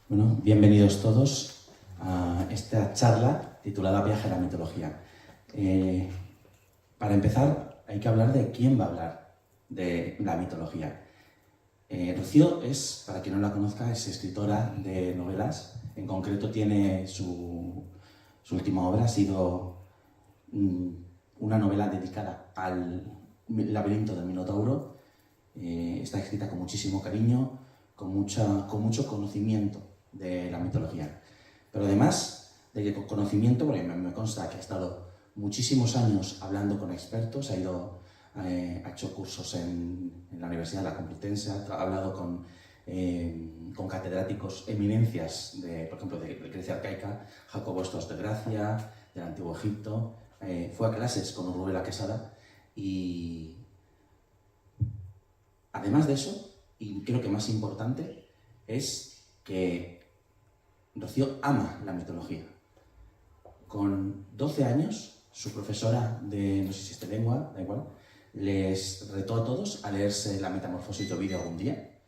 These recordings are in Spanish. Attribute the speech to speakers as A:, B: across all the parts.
A: Bueno, bienvenidos todos a esta charla titulada Viaje a la mitología. Para empezar, hay que hablar de quién va a hablar de la mitología. Rocío es, para quien no la conozca, es escritora de novelas. En concreto tiene su última obra, ha sido una novela dedicada al laberinto del Minotauro. Está escrita con muchísimo cariño, con mucho conocimiento de la mitología. Pero además de que con conocimiento, porque me consta que ha estado muchísimos años hablando con expertos, ha hecho cursos en la Universidad de la Complutense, ha hablado con catedráticos eminencias, por ejemplo, de Grecia arcaica, Jacobo Estos de Gracia, del Antiguo Egipto, fue a clases con Urbela Quesada y además de eso, y creo que más importante, es que Rocío ama la mitología. Con 12 años, su profesora de, no sé si es de lengua, da igual, les retó a todos a leerse La Metamorfosis de Ovidio algún día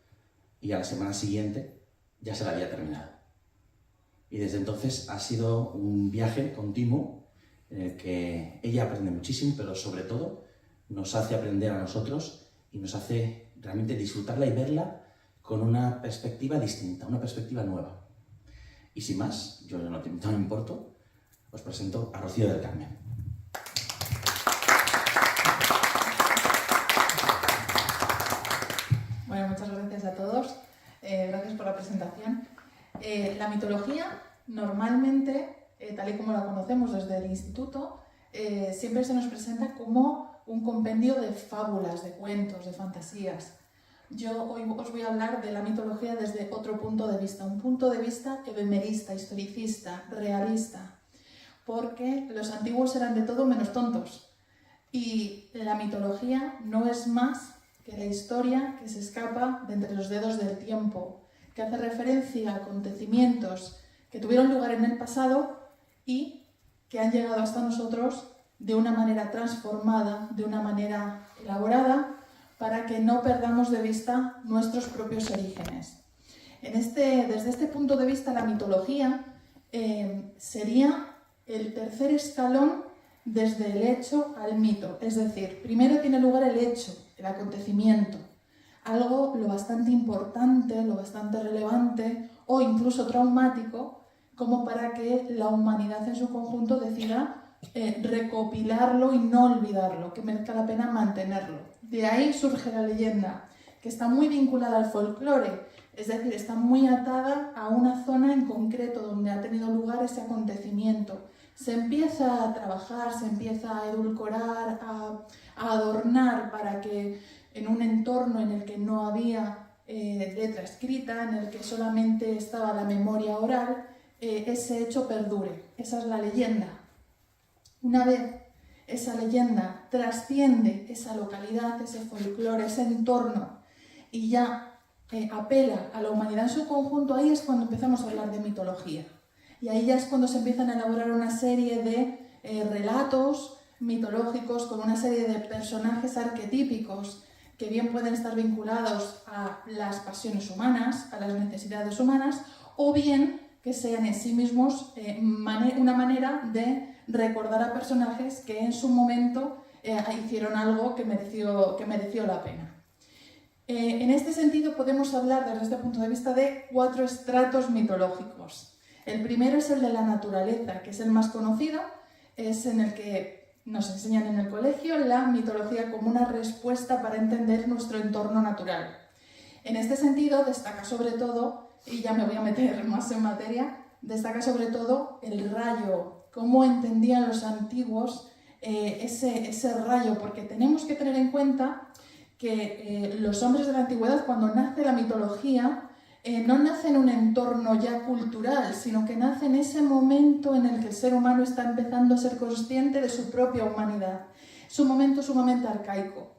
A: y a la semana siguiente ya se la había terminado. Y desde entonces ha sido un viaje continuo en el que ella aprende muchísimo, pero sobre todo nos hace aprender a nosotros y nos hace realmente disfrutarla y verla con una perspectiva distinta, una perspectiva nueva. Y sin más, yo no me importo, os presento a Rocío del Carmen.
B: Bueno, muchas gracias a todos. Gracias por la presentación. La mitología, normalmente, tal y como la conocemos desde el instituto, siempre se nos presenta como un compendio de fábulas, de cuentos, de fantasías. Yo hoy os voy a hablar de la mitología desde otro punto de vista, un punto de vista ebemerista, historicista, realista, porque los antiguos eran de todo menos tontos. Y la mitología no es más que la historia que se escapa de entre los dedos del tiempo, que hace referencia a acontecimientos que tuvieron lugar en el pasado y que han llegado hasta nosotros de una manera transformada, de una manera elaborada, para que no perdamos de vista nuestros propios orígenes. Desde este punto de vista, la mitología sería el tercer escalón desde el hecho al mito. Es decir, primero tiene lugar el hecho, el acontecimiento, algo lo bastante importante, lo bastante relevante o incluso traumático, como para que la humanidad en su conjunto decida recopilarlo y no olvidarlo, que merezca la pena mantenerlo. De ahí surge la leyenda, que está muy vinculada al folclore, es decir, está muy atada a una zona en concreto donde ha tenido lugar ese acontecimiento. Se empieza a trabajar, se empieza a edulcorar, a adornar para que en un entorno en el que no había letra escrita, en el que solamente estaba la memoria oral, ese hecho perdure. Esa es la leyenda. Una vez esa leyenda trasciende esa localidad, ese folclore, ese entorno y ya apela a la humanidad en su conjunto, ahí es cuando empezamos a hablar de mitología. Y ahí ya es cuando se empiezan a elaborar una serie de relatos mitológicos con una serie de personajes arquetípicos que bien pueden estar vinculados a las pasiones humanas, a las necesidades humanas, o bien que sean en sí mismos una manera de recordar a personajes que en su momento hicieron algo que mereció la pena. En este sentido podemos hablar desde este punto de vista de 4 estratos mitológicos. El primero es el de la naturaleza, que es el más conocido, es en el que nos enseñan en el colegio la mitología como una respuesta para entender nuestro entorno natural. En este sentido destaca sobre todo, y ya me voy a meter más en materia, destaca sobre todo el rayo, cómo entendían los antiguos ese rayo, porque tenemos que tener en cuenta que los hombres de la antigüedad, cuando nace la mitología, no nace en un entorno ya cultural, sino que nace en ese momento en el que el ser humano está empezando a ser consciente de su propia humanidad. Es un momento sumamente arcaico.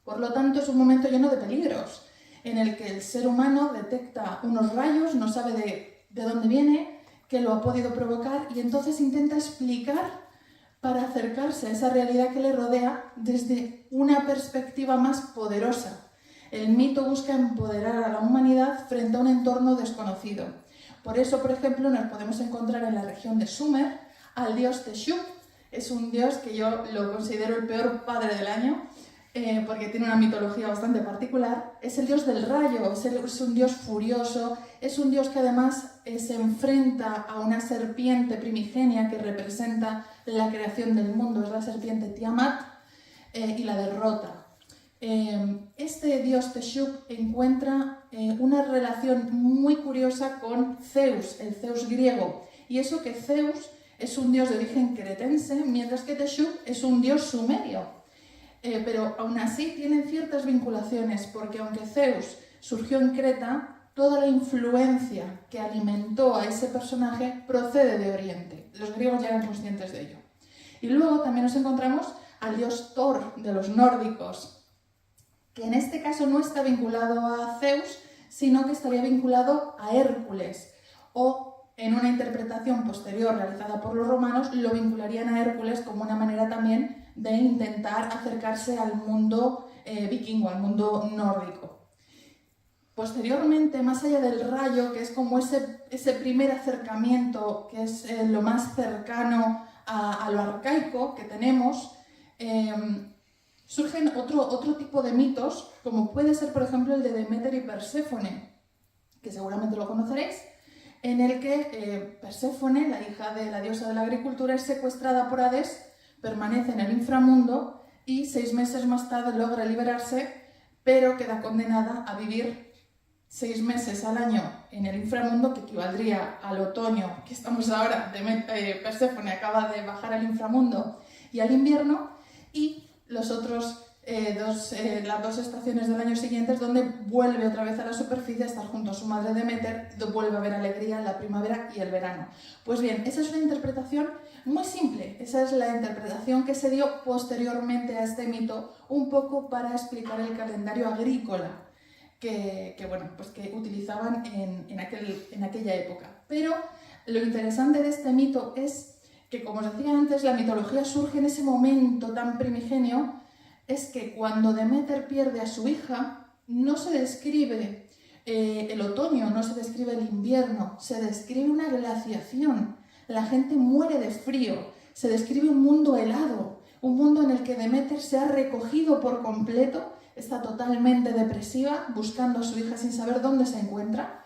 B: Por lo tanto, es un momento lleno de peligros, en el que el ser humano detecta unos rayos, no sabe de dónde viene, qué lo ha podido provocar, y entonces intenta explicar para acercarse a esa realidad que le rodea desde una perspectiva más poderosa. El mito busca empoderar a la humanidad frente a un entorno desconocido. Por eso, por ejemplo, nos podemos encontrar en la región de Sumer al dios Teshub. Es un dios que yo lo considero el peor padre del año, porque tiene una mitología bastante particular. Es el dios del rayo, es un dios furioso, es un dios que además se enfrenta a una serpiente primigenia que representa la creación del mundo, es la serpiente Tiamat, y la derrota. Este dios Teshub encuentra una relación muy curiosa con Zeus, el Zeus griego, y eso que Zeus es un dios de origen cretense, mientras que Teshub es un dios sumerio. Pero aún así tienen ciertas vinculaciones, porque aunque Zeus surgió en Creta, toda la influencia que alimentó a ese personaje procede de Oriente. Los griegos ya eran conscientes de ello. Y luego también nos encontramos al dios Thor de los nórdicos, que en este caso no está vinculado a Zeus, sino que estaría vinculado a Hércules, o en una interpretación posterior realizada por los romanos, lo vincularían a Hércules como una manera también de intentar acercarse al mundo vikingo, al mundo nórdico. Posteriormente, más allá del rayo, que es como ese primer acercamiento, que es lo más cercano a lo arcaico que tenemos, surgen otro tipo de mitos, como puede ser, por ejemplo, el de Deméter y Perséfone, que seguramente lo conoceréis, en el que Perséfone, la hija de la diosa de la agricultura, es secuestrada por Hades, permanece en el inframundo y 6 meses más tarde logra liberarse, pero queda condenada a vivir 6 meses al año en el inframundo, que equivaldría al otoño que estamos ahora. Perséfone acaba de bajar al inframundo y al invierno, y los otros las 2 estaciones del año siguientes, donde vuelve otra vez a la superficie a estar junto a su madre Deméter, vuelve a haber alegría en la primavera y el verano. Pues bien, esa es una interpretación muy simple, esa es la interpretación que se dio posteriormente a este mito, un poco para explicar el calendario agrícola que utilizaban en aquella época. Pero lo interesante de este mito es que, como os decía antes, la mitología surge en ese momento tan primigenio. Es que cuando Deméter pierde a su hija, no se describe el otoño, no se describe el invierno, se describe una glaciación. La gente muere de frío, se describe un mundo helado, un mundo en el que Deméter se ha recogido por completo, está totalmente depresiva, buscando a su hija sin saber dónde se encuentra,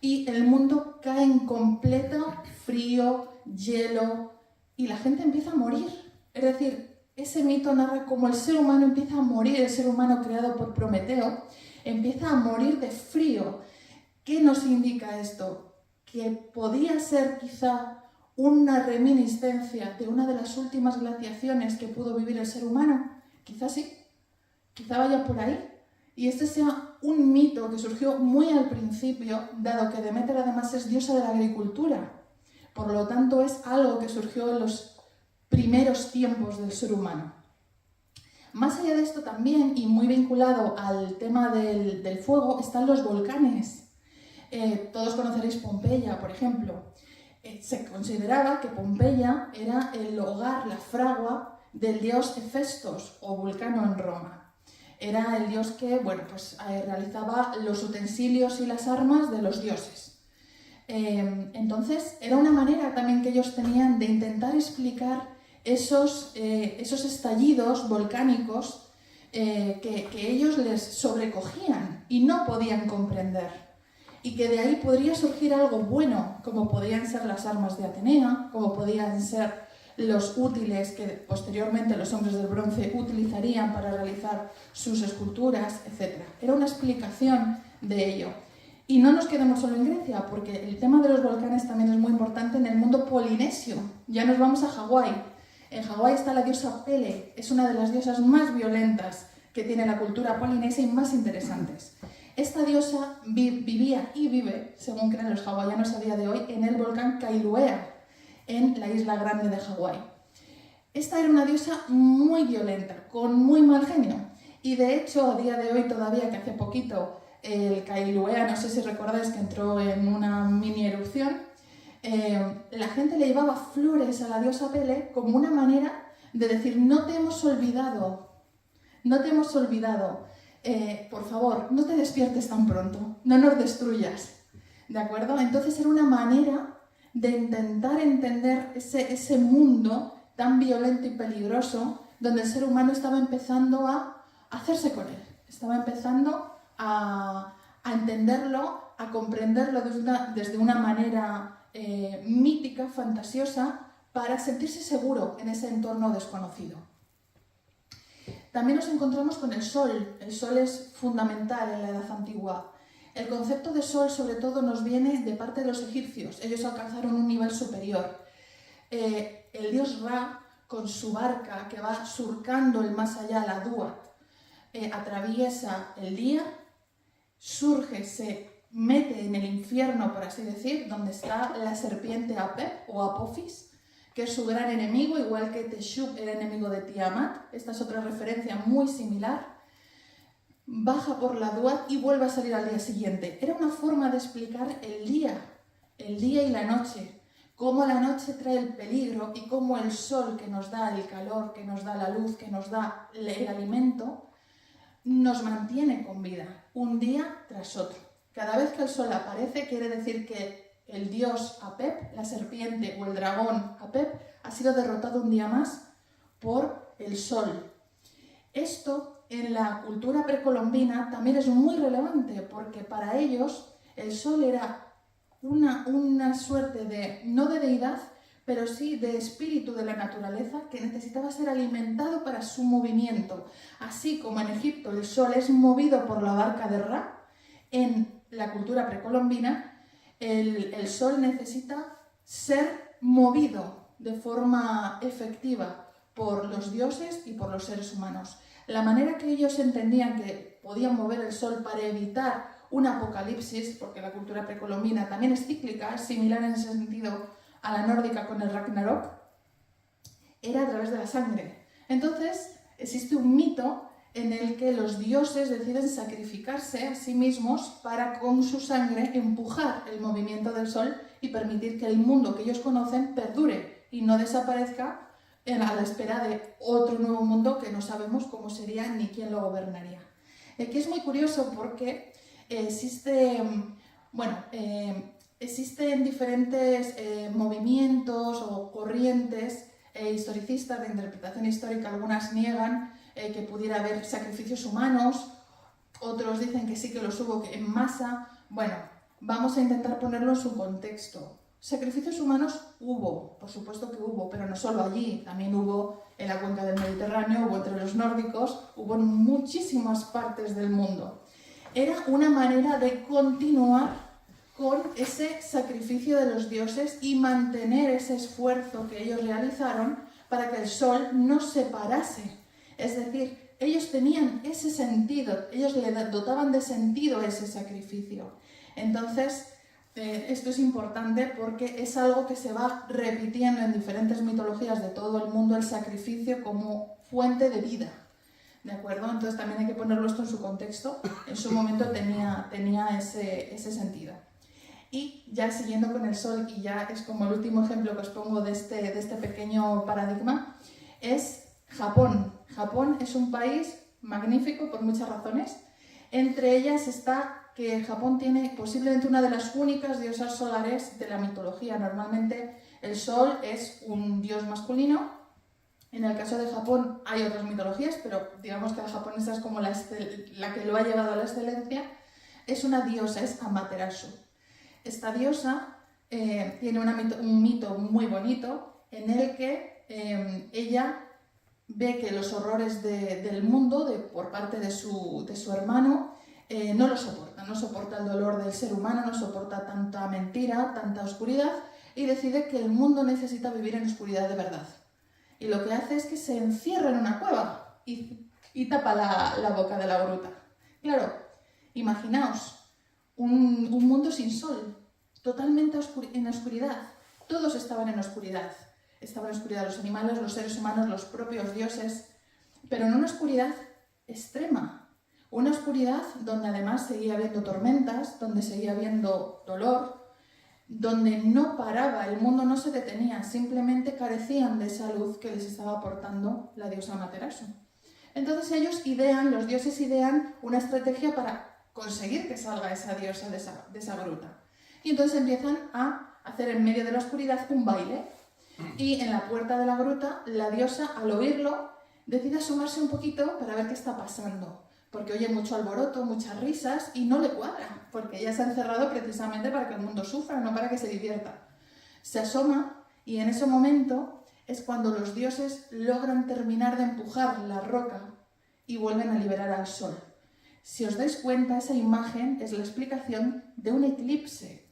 B: y el mundo cae en completo frío, hielo, y la gente empieza a morir. Es decir, ese mito narra cómo el ser humano empieza a morir, el ser humano creado por Prometeo, empieza a morir de frío. ¿Qué nos indica esto? Que podía ser quizá una reminiscencia de una de las últimas glaciaciones que pudo vivir el ser humano. Quizá sí, quizá vaya por ahí. Y este sea un mito que surgió muy al principio, dado que Deméter además es diosa de la agricultura. Por lo tanto, es algo que surgió en los primeros tiempos del ser humano. Más allá de esto también, y muy vinculado al tema del fuego, están los volcanes. Todos conoceréis Pompeya, por ejemplo. Se consideraba que Pompeya era el hogar, la fragua del dios Hefestos, o Vulcano en Roma. Era el dios que realizaba los utensilios y las armas de los dioses. Entonces, era una manera también que ellos tenían de intentar explicar esos estallidos volcánicos que ellos les sobrecogían y no podían comprender. Y que de ahí podría surgir algo bueno, como podían ser las armas de Atenea, como podían ser los útiles que posteriormente los hombres del bronce utilizarían para realizar sus esculturas, etc. Era una explicación de ello. Y no nos quedemos solo en Grecia, porque el tema de los volcanes también es muy importante en el mundo polinesio. Ya nos vamos a Hawái. En Hawái está la diosa Pele, es una de las diosas más violentas que tiene la cultura polinesia y más interesantes. Esta diosa vivía y vive, según creen los hawaianos a día de hoy, en el volcán Kailua, en la isla grande de Hawái. Esta era una diosa muy violenta, con muy mal genio, y de hecho a día de hoy todavía, que hace poquito el Kailua, no sé si recordáis que entró en una mini erupción, la gente le llevaba flores a la diosa Pele como una manera de decir: no te hemos olvidado, por favor, no te despiertes tan pronto, no nos destruyas, ¿de acuerdo? Entonces era una manera de intentar entender ese mundo tan violento y peligroso donde el ser humano estaba empezando a hacerse con él, estaba empezando a entenderlo, a comprenderlo desde una manera mítica, fantasiosa, para sentirse seguro en ese entorno desconocido. También nos encontramos con el sol. El sol es fundamental en la Edad Antigua. El concepto de sol, sobre todo, nos viene de parte de los egipcios. Ellos alcanzaron un nivel superior. El dios Ra, con su barca que va surcando el más allá, la Duat, atraviesa el día, surge, se mete en el infierno, por así decir, donde está la serpiente Apep o Apophis, que es su gran enemigo, igual que Teshub era enemigo de Tiamat. Esta es otra referencia muy similar. Baja por la Duat y vuelve a salir al día siguiente. Era una forma de explicar el día y la noche, cómo la noche trae el peligro y cómo el sol, que nos da el calor, que nos da la luz, que nos da el alimento, nos mantiene con vida, un día tras otro. Cada vez que el sol aparece quiere decir que el dios Apep, la serpiente o el dragón Apep, ha sido derrotado un día más por el sol. Esto en la cultura precolombina también es muy relevante, porque para ellos el sol era una suerte de, no de deidad, pero sí de espíritu de la naturaleza que necesitaba ser alimentado para su movimiento. Así como en Egipto el sol es movido por la barca de Ra, en la cultura precolombina el sol necesita ser movido de forma efectiva por los dioses y por los seres humanos. La manera que ellos entendían que podían mover el sol para evitar un apocalipsis, porque la cultura precolombina también es cíclica, es similar en ese sentido a la nórdica con el Ragnarok, era a través de la sangre. Entonces existe un mito en el que los dioses deciden sacrificarse a sí mismos para con su sangre empujar el movimiento del sol y permitir que el mundo que ellos conocen perdure y no desaparezca a la espera de otro nuevo mundo que no sabemos cómo sería ni quién lo gobernaría. Aquí es muy curioso porque existen diferentes movimientos o corrientes historicistas de interpretación histórica. Algunas niegan que pudiera haber sacrificios humanos, otros dicen que sí que los hubo en masa. Bueno, vamos a intentar ponerlo en su contexto. Sacrificios humanos hubo, por supuesto que hubo, pero no solo allí, también hubo en la cuenca del Mediterráneo, hubo entre los nórdicos, hubo en muchísimas partes del mundo. Era una manera de continuar con ese sacrificio de los dioses y mantener ese esfuerzo que ellos realizaron para que el sol no se parase. Es decir, ellos tenían ese sentido, ellos le dotaban de sentido ese sacrificio. Entonces, esto es importante porque es algo que se va repitiendo en diferentes mitologías de todo el mundo, el sacrificio como fuente de vida. ¿De acuerdo? Entonces también hay que ponerlo esto en su contexto. En su momento tenía ese sentido. Y ya siguiendo con el sol, y ya es como el último ejemplo que os pongo de este pequeño paradigma, es Japón. Japón es un país magnífico por muchas razones. Entre ellas está que Japón tiene posiblemente una de las únicas diosas solares de la mitología. Normalmente el sol es un dios masculino. En el caso de Japón hay otras mitologías, pero digamos que la japonesa es como la que lo ha llevado a la excelencia. Es una diosa, es Amaterasu. Esta diosa tiene un mito muy bonito en el que ella ve que los horrores del mundo por parte de su hermano no lo soporta, no soporta el dolor del ser humano, no soporta tanta mentira, tanta oscuridad, y decide que el mundo necesita vivir en oscuridad de verdad. Y lo que hace es que se encierra en una cueva y tapa la boca de la gruta. Claro, imaginaos un mundo sin sol, totalmente en oscuridad. Todos estaban en oscuridad. Estaban en oscuridad los animales, los seres humanos, los propios dioses, pero en una oscuridad extrema. Una oscuridad donde además seguía habiendo tormentas, donde seguía habiendo dolor, donde no paraba, el mundo no se detenía, simplemente carecían de esa luz que les estaba aportando la diosa Amaterasu. Entonces los dioses idean una estrategia para conseguir que salga esa diosa de esa gruta. Y entonces empiezan a hacer en medio de la oscuridad un baile. Y en la puerta de la gruta, la diosa, al oírlo, decide asomarse un poquito para ver qué está pasando. Porque oye mucho alboroto, muchas risas y no le cuadra. Porque ella se ha encerrado precisamente para que el mundo sufra, no para que se divierta. Se asoma y en ese momento es cuando los dioses logran terminar de empujar la roca y vuelven a liberar al sol. Si os dais cuenta, esa imagen es la explicación de un eclipse.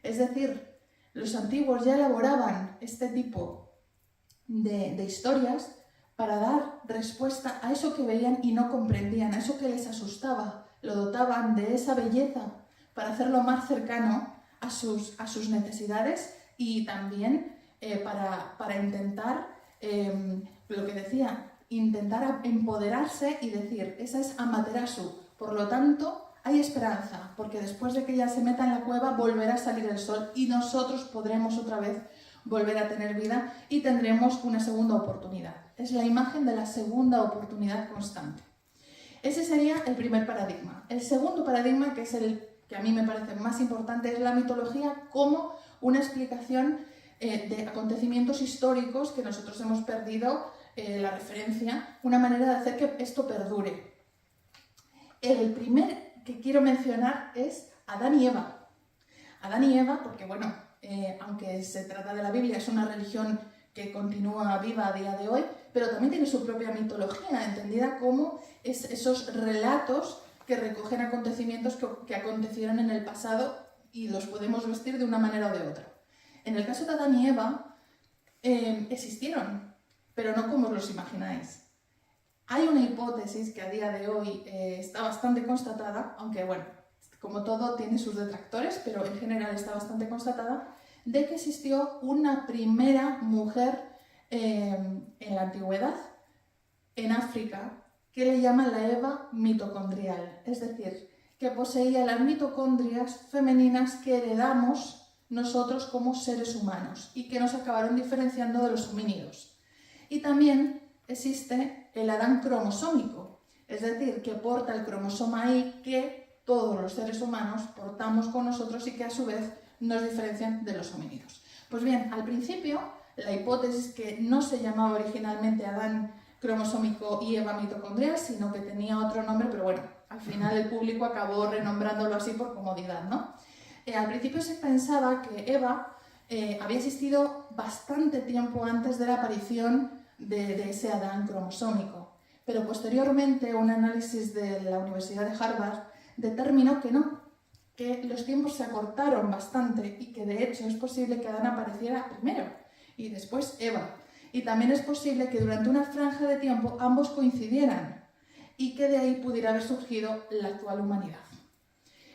B: Es decir, los antiguos ya elaboraban este tipo de historias para dar respuesta a eso que veían y no comprendían, a eso que les asustaba. Lo dotaban de esa belleza para hacerlo más cercano a sus necesidades y también para intentar, lo que decía, intentar empoderarse y decir, esa es Amaterasu. Por lo tanto, hay esperanza, porque después de que ella se meta en la cueva volverá a salir el sol y nosotros podremos otra vez volver a tener vida y tendremos una segunda oportunidad. Es la imagen de la segunda oportunidad constante. Ese sería el primer paradigma. El segundo paradigma, que es el que a mí me parece más importante, es la mitología como una explicación de acontecimientos históricos que nosotros hemos perdido la referencia, una manera de hacer que esto perdure. El primer que quiero mencionar es Adán y Eva. Adán y Eva, porque bueno, aunque se trata de la Biblia, es una religión que continúa viva a día de hoy, pero también tiene su propia mitología, entendida como esos relatos que recogen acontecimientos que acontecieron en el pasado y los podemos vestir de una manera o de otra. En el caso de Adán y Eva, existieron, pero no como os los imagináis. Hay una hipótesis que a día de hoy está bastante constatada, aunque bueno, como todo tiene sus detractores, pero en general está bastante constatada, de que existió una primera mujer en la antigüedad, en África, que le llaman la Eva mitocondrial, es decir, que poseía las mitocondrias femeninas que heredamos nosotros como seres humanos y que nos acabaron diferenciando de los homínidos. Y también existe el Adán cromosómico, es decir, que porta el cromosoma Y que todos los seres humanos portamos con nosotros y que a su vez nos diferencian de los homínidos. Pues bien, al principio, la hipótesis que no se llamaba originalmente Adán cromosómico y Eva mitocondrial, sino que tenía otro nombre, pero bueno, al final el público acabó renombrándolo así por comodidad, ¿no? Al principio se pensaba que Eva había existido bastante tiempo antes de la aparición de ese Adán cromosómico, pero posteriormente un análisis de la Universidad de Harvard determinó que no, que los tiempos se acortaron bastante y que de hecho es posible que Adán apareciera primero y después Eva. Y también es posible que durante una franja de tiempo ambos coincidieran y que de ahí pudiera haber surgido la actual humanidad.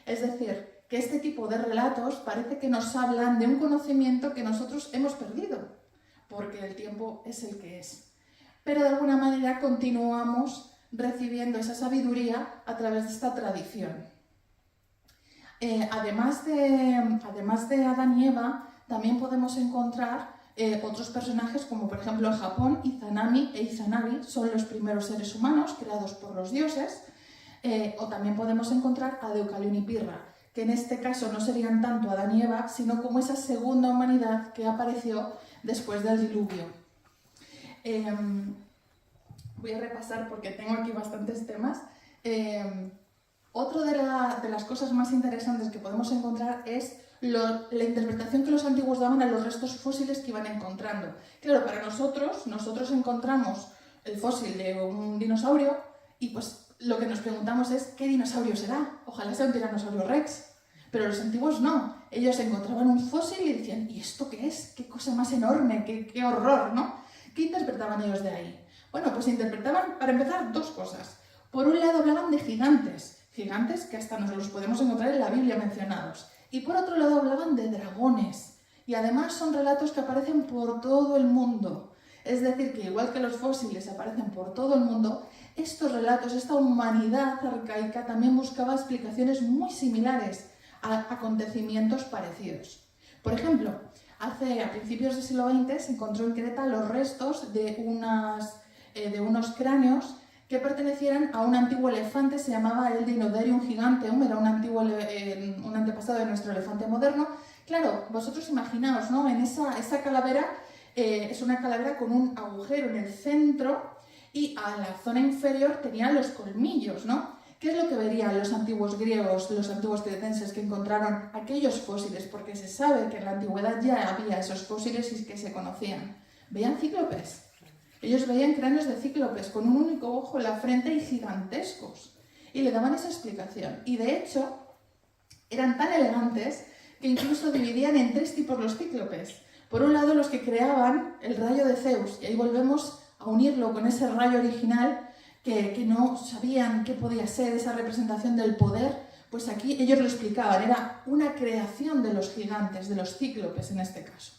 B: Es decir, que este tipo de relatos parece que nos hablan de un conocimiento que nosotros hemos perdido, porque el tiempo es el que es. Pero de alguna manera continuamos recibiendo esa sabiduría a través de esta tradición. Además de Adán y Eva, también podemos encontrar otros personajes como por ejemplo en Japón, Izanami e Izanagi son los primeros seres humanos creados por los dioses, o también podemos encontrar a Deucalión y Pirra, que en este caso no serían tanto Adán y Eva, sino como esa segunda humanidad que apareció después del diluvio. Voy a repasar porque tengo aquí bastantes temas. Otra de las cosas más interesantes que podemos encontrar es la interpretación que los antiguos daban a los restos fósiles que iban encontrando. Claro, para nosotros encontramos el fósil de un dinosaurio y pues lo que nos preguntamos es ¿qué dinosaurio será? Ojalá sea un tiranosaurio rex. Pero los antiguos no. Ellos encontraban un fósil y decían ¿y esto qué es? ¿Qué cosa más enorme? ¡Qué horror!, ¿no? ¿Qué interpretaban ellos de ahí? Bueno, pues interpretaban, para empezar, dos cosas. Por un lado hablaban de gigantes que hasta nos los podemos encontrar en la Biblia mencionados. Y por otro lado hablaban de dragones. Y además son relatos que aparecen por todo el mundo. Es decir, que igual que los fósiles aparecen por todo el mundo, estos relatos, esta humanidad arcaica también buscaba explicaciones muy similares a acontecimientos parecidos. Por ejemplo, a principios del siglo XX se encontró en Creta los restos de unos cráneos que pertenecieran a un antiguo elefante, se llamaba el Deinoderium giganteum, era un antepasado de nuestro elefante moderno. Claro, vosotros imaginaos, ¿no? En esa calavera es una calavera con un agujero en el centro y a la zona inferior tenía los colmillos, ¿no? ¿Qué es lo que verían los antiguos griegos, los antiguos cretenses que encontraron aquellos fósiles? Porque se sabe que en la antigüedad ya había esos fósiles y que se conocían. Veían cíclopes. Ellos veían cráneos de cíclopes con un único ojo en la frente y gigantescos. Y le daban esa explicación. Y de hecho, eran tan elegantes que incluso dividían en 3 tipos los cíclopes. Por un lado, los que creaban el rayo de Zeus, y ahí volvemos a unirlo con ese rayo original que no sabían qué podía ser esa representación del poder, pues aquí ellos lo explicaban, era una creación de los gigantes, de los cíclopes en este caso.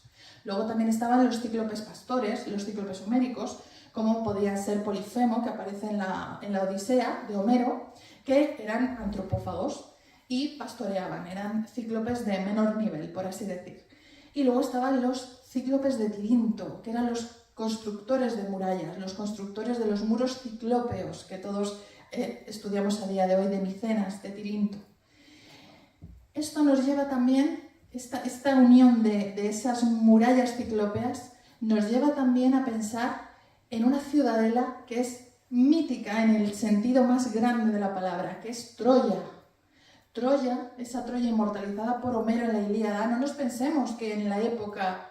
B: Luego también estaban los cíclopes pastores, los cíclopes homéricos, como podía ser Polifemo, que aparece en la Odisea de Homero, que eran antropófagos y pastoreaban, eran cíclopes de menor nivel, por así decir. Y luego estaban los cíclopes de Tirinto, que eran los constructores de murallas, los constructores de los muros ciclópeos, que todos estudiamos a día de hoy, de Micenas, de Tirinto. Esto nos lleva también, esta unión de esas murallas ciclópeas, nos lleva también a pensar en una ciudadela que es mítica en el sentido más grande de la palabra, que es Troya. Troya, esa Troya inmortalizada por Homero en la Ilíada, no nos pensemos que en la época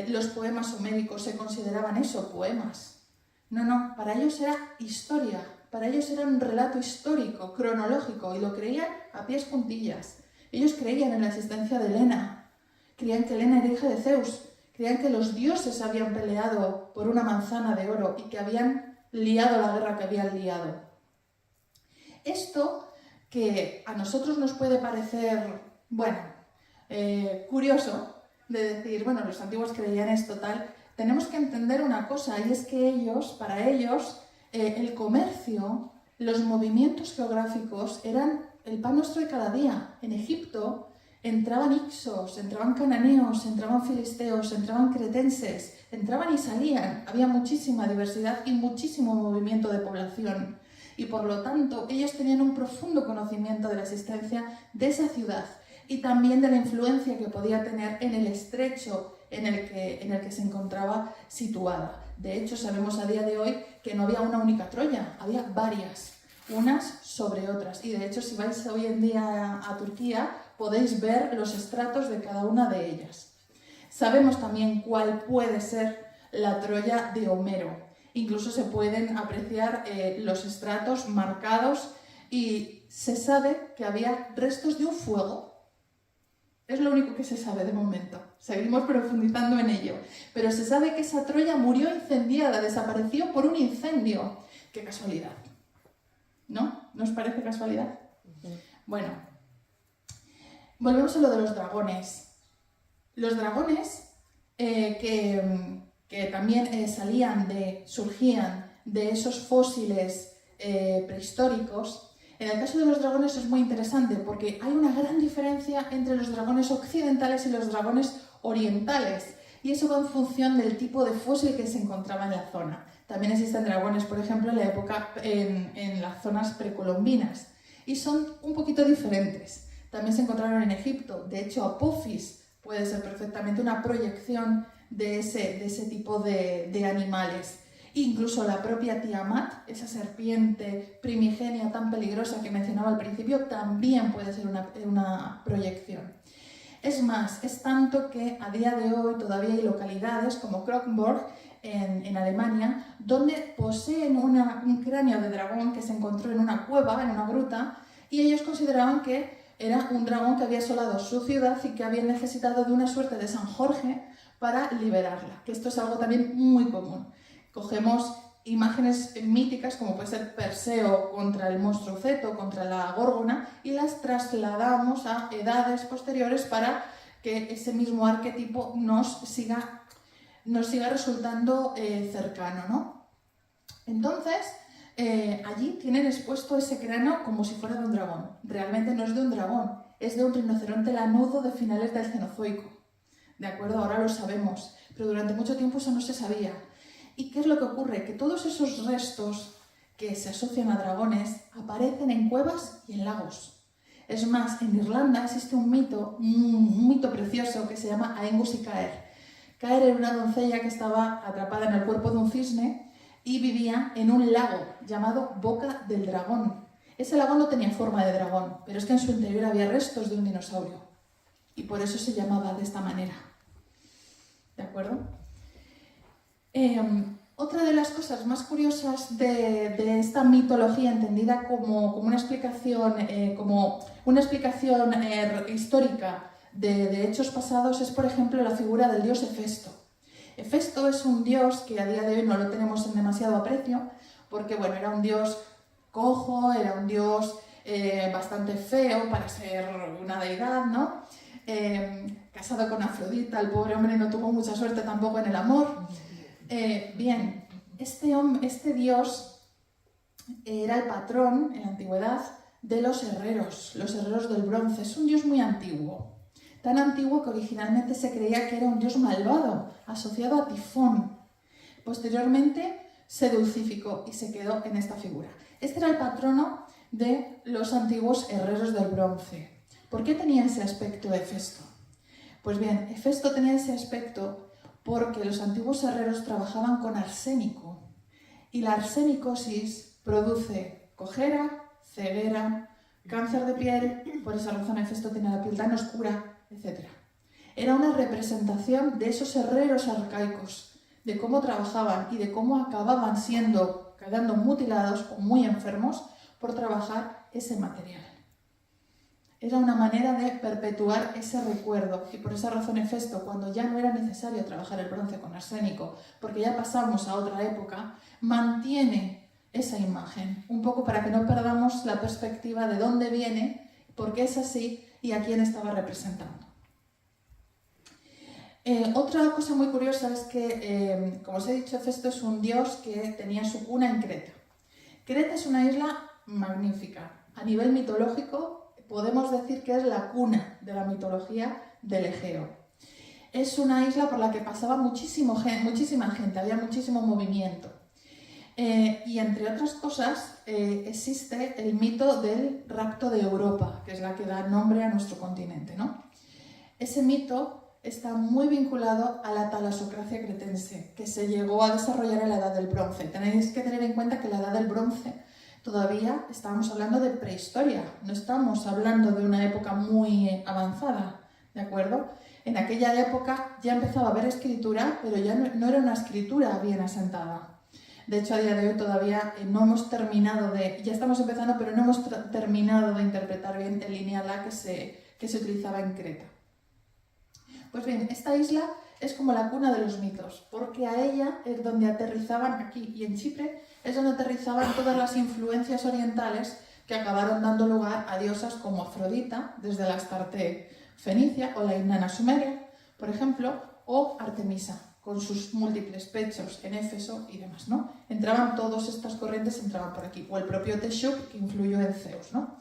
B: los poemas homéricos se consideraban eso, poemas. No, para ellos era historia, para ellos era un relato histórico, cronológico, y lo creían a pies juntillas. Ellos creían en la existencia de Helena, creían que Helena era hija de Zeus, creían que los dioses habían peleado por una manzana de oro y que habían liado la guerra que habían liado. Esto que a nosotros nos puede parecer, bueno, curioso, de decir, bueno, los antiguos creían esto, tal, tenemos que entender una cosa, y es que para ellos, el comercio, los movimientos geográficos eran el pan nuestro de cada día. En Egipto entraban ixos, entraban cananeos, entraban filisteos, entraban cretenses, entraban y salían. Había muchísima diversidad y muchísimo movimiento de población. Y por lo tanto, ellos tenían un profundo conocimiento de la existencia de esa ciudad y también de la influencia que podía tener en el estrecho en el que se encontraba situada. De hecho, sabemos a día de hoy que no había una única Troya, había varias, unas sobre otras. Y de hecho, si vais hoy en día a Turquía, podéis ver los estratos de cada una de ellas. Sabemos también cuál puede ser la Troya de Homero. Incluso se pueden apreciar los estratos marcados y se sabe que había restos de un fuego. Es lo único que se sabe de momento. Seguimos profundizando en ello. Pero se sabe que esa Troya murió incendiada, desapareció por un incendio. ¡Qué casualidad! ¿No? ¿No os parece casualidad? Bueno, volvemos a lo de los dragones. Los dragones que también surgían de esos fósiles prehistóricos. En el caso de los dragones es muy interesante porque hay una gran diferencia entre los dragones occidentales y los dragones orientales, y eso va en función del tipo de fósil que se encontraba en la zona. También existen dragones, por ejemplo, en la época en las zonas precolombinas, y son un poquito diferentes. También se encontraron en Egipto. De hecho, Apophis puede ser perfectamente una proyección de ese tipo de animales. Incluso la propia Tiamat, esa serpiente primigenia tan peligrosa que mencionaba al principio, también puede ser una proyección. Es más, es tanto que a día de hoy todavía hay localidades como Kronborg en Alemania, donde poseen un cráneo de dragón que se encontró en una cueva, en una gruta, y ellos consideraban que era un dragón que había asolado su ciudad y que había necesitado de una suerte de San Jorge para liberarla, que esto es algo también muy común. Cogemos imágenes míticas como puede ser Perseo contra el monstruo Ceto, contra la Górgona, y las trasladamos a edades posteriores para que ese mismo arquetipo nos siga resultando cercano, ¿no? Entonces, allí tienen expuesto ese cráneo como si fuera de un dragón. Realmente no es de un dragón, es de un rinoceronte lanudo de finales del Cenozoico. ¿De acuerdo? Ahora lo sabemos, pero durante mucho tiempo eso no se sabía. ¿Y qué es lo que ocurre? Que todos esos restos que se asocian a dragones aparecen en cuevas y en lagos. Es más, en Irlanda existe un mito precioso que se llama Aengus y Caer. Caer era una doncella que estaba atrapada en el cuerpo de un cisne y vivía en un lago llamado Boca del Dragón. Ese lago no tenía forma de dragón, pero es que en su interior había restos de un dinosaurio. Y por eso se llamaba de esta manera. ¿De acuerdo? Otra de las cosas más curiosas de esta mitología, entendida como una explicación, histórica de hechos pasados, es, por ejemplo, la figura del dios Hefesto. Hefesto es un dios que a día de hoy no lo tenemos en demasiado aprecio, porque bueno, era un dios cojo, era un dios bastante feo para ser una deidad, ¿no? Casado con Afrodita, el pobre hombre no tuvo mucha suerte tampoco en el amor. Bien, este dios era el patrón en la antigüedad de los herreros del bronce. Es un dios muy antiguo, tan antiguo que originalmente se creía que era un dios malvado, asociado a Tifón. Posteriormente se dulcificó y se quedó en esta figura. Este era el patrono de los antiguos herreros del bronce. ¿Por qué tenía ese aspecto Hefesto? Pues bien, Hefesto tenía ese aspecto porque los antiguos herreros trabajaban con arsénico y la arsenicosis produce cojera, ceguera, cáncer de piel, por esa razón Hefesto tiene la piel tan oscura, etc. Era una representación de esos herreros arcaicos, de cómo trabajaban y de cómo acababan quedando mutilados o muy enfermos por trabajar ese material. Era una manera de perpetuar ese recuerdo y por esa razón Hefesto, cuando ya no era necesario trabajar el bronce con arsénico, porque ya pasamos a otra época, mantiene esa imagen, un poco para que no perdamos la perspectiva de dónde viene, por qué es así y a quién estaba representando. Otra cosa muy curiosa es que, como os he dicho, Hefesto es un dios que tenía su cuna en Creta. Creta es una isla magnífica. A nivel mitológico, podemos decir que es la cuna de la mitología del Egeo. Es una isla por la que pasaba muchísima gente, había muchísimo movimiento. Y entre otras cosas, existe el mito del rapto de Europa, que es la que da nombre a nuestro continente, ¿no? Ese mito está muy vinculado a la talasocracia cretense, que se llegó a desarrollar en la Edad del Bronce. Tenéis que tener en cuenta que la Edad del Bronce todavía estábamos hablando de prehistoria, no estamos hablando de una época muy avanzada, ¿de acuerdo? En aquella época ya empezaba a haber escritura, pero ya no era una escritura bien asentada. De hecho, a día de hoy todavía no hemos terminado ya estamos empezando, pero no hemos terminado de interpretar bien el lineal A que se utilizaba en Creta. Pues bien, esta isla es como la cuna de los mitos, porque a ella es donde aterrizaban, aquí y en Chipre, es donde aterrizaban todas las influencias orientales que acabaron dando lugar a diosas como Afrodita, desde la Astarte fenicia, o la Inanna sumeria, por ejemplo, o Artemisa, con sus múltiples pechos en Éfeso y demás, ¿no? Entraban todas estas corrientes, entraban por aquí, o el propio Texup, que influyó en Zeus, ¿no?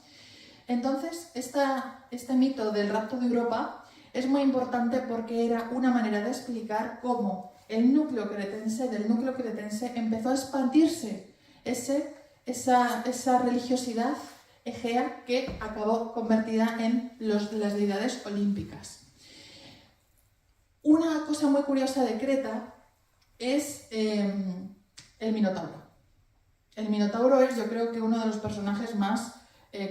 B: Entonces, este mito del rapto de Europa es muy importante porque era una manera de explicar cómo del núcleo cretense empezó a expandirse esa religiosidad egea que acabó convertida en las deidades olímpicas. Una cosa muy curiosa de Creta es el Minotauro. El Minotauro es, yo creo que uno de los personajes más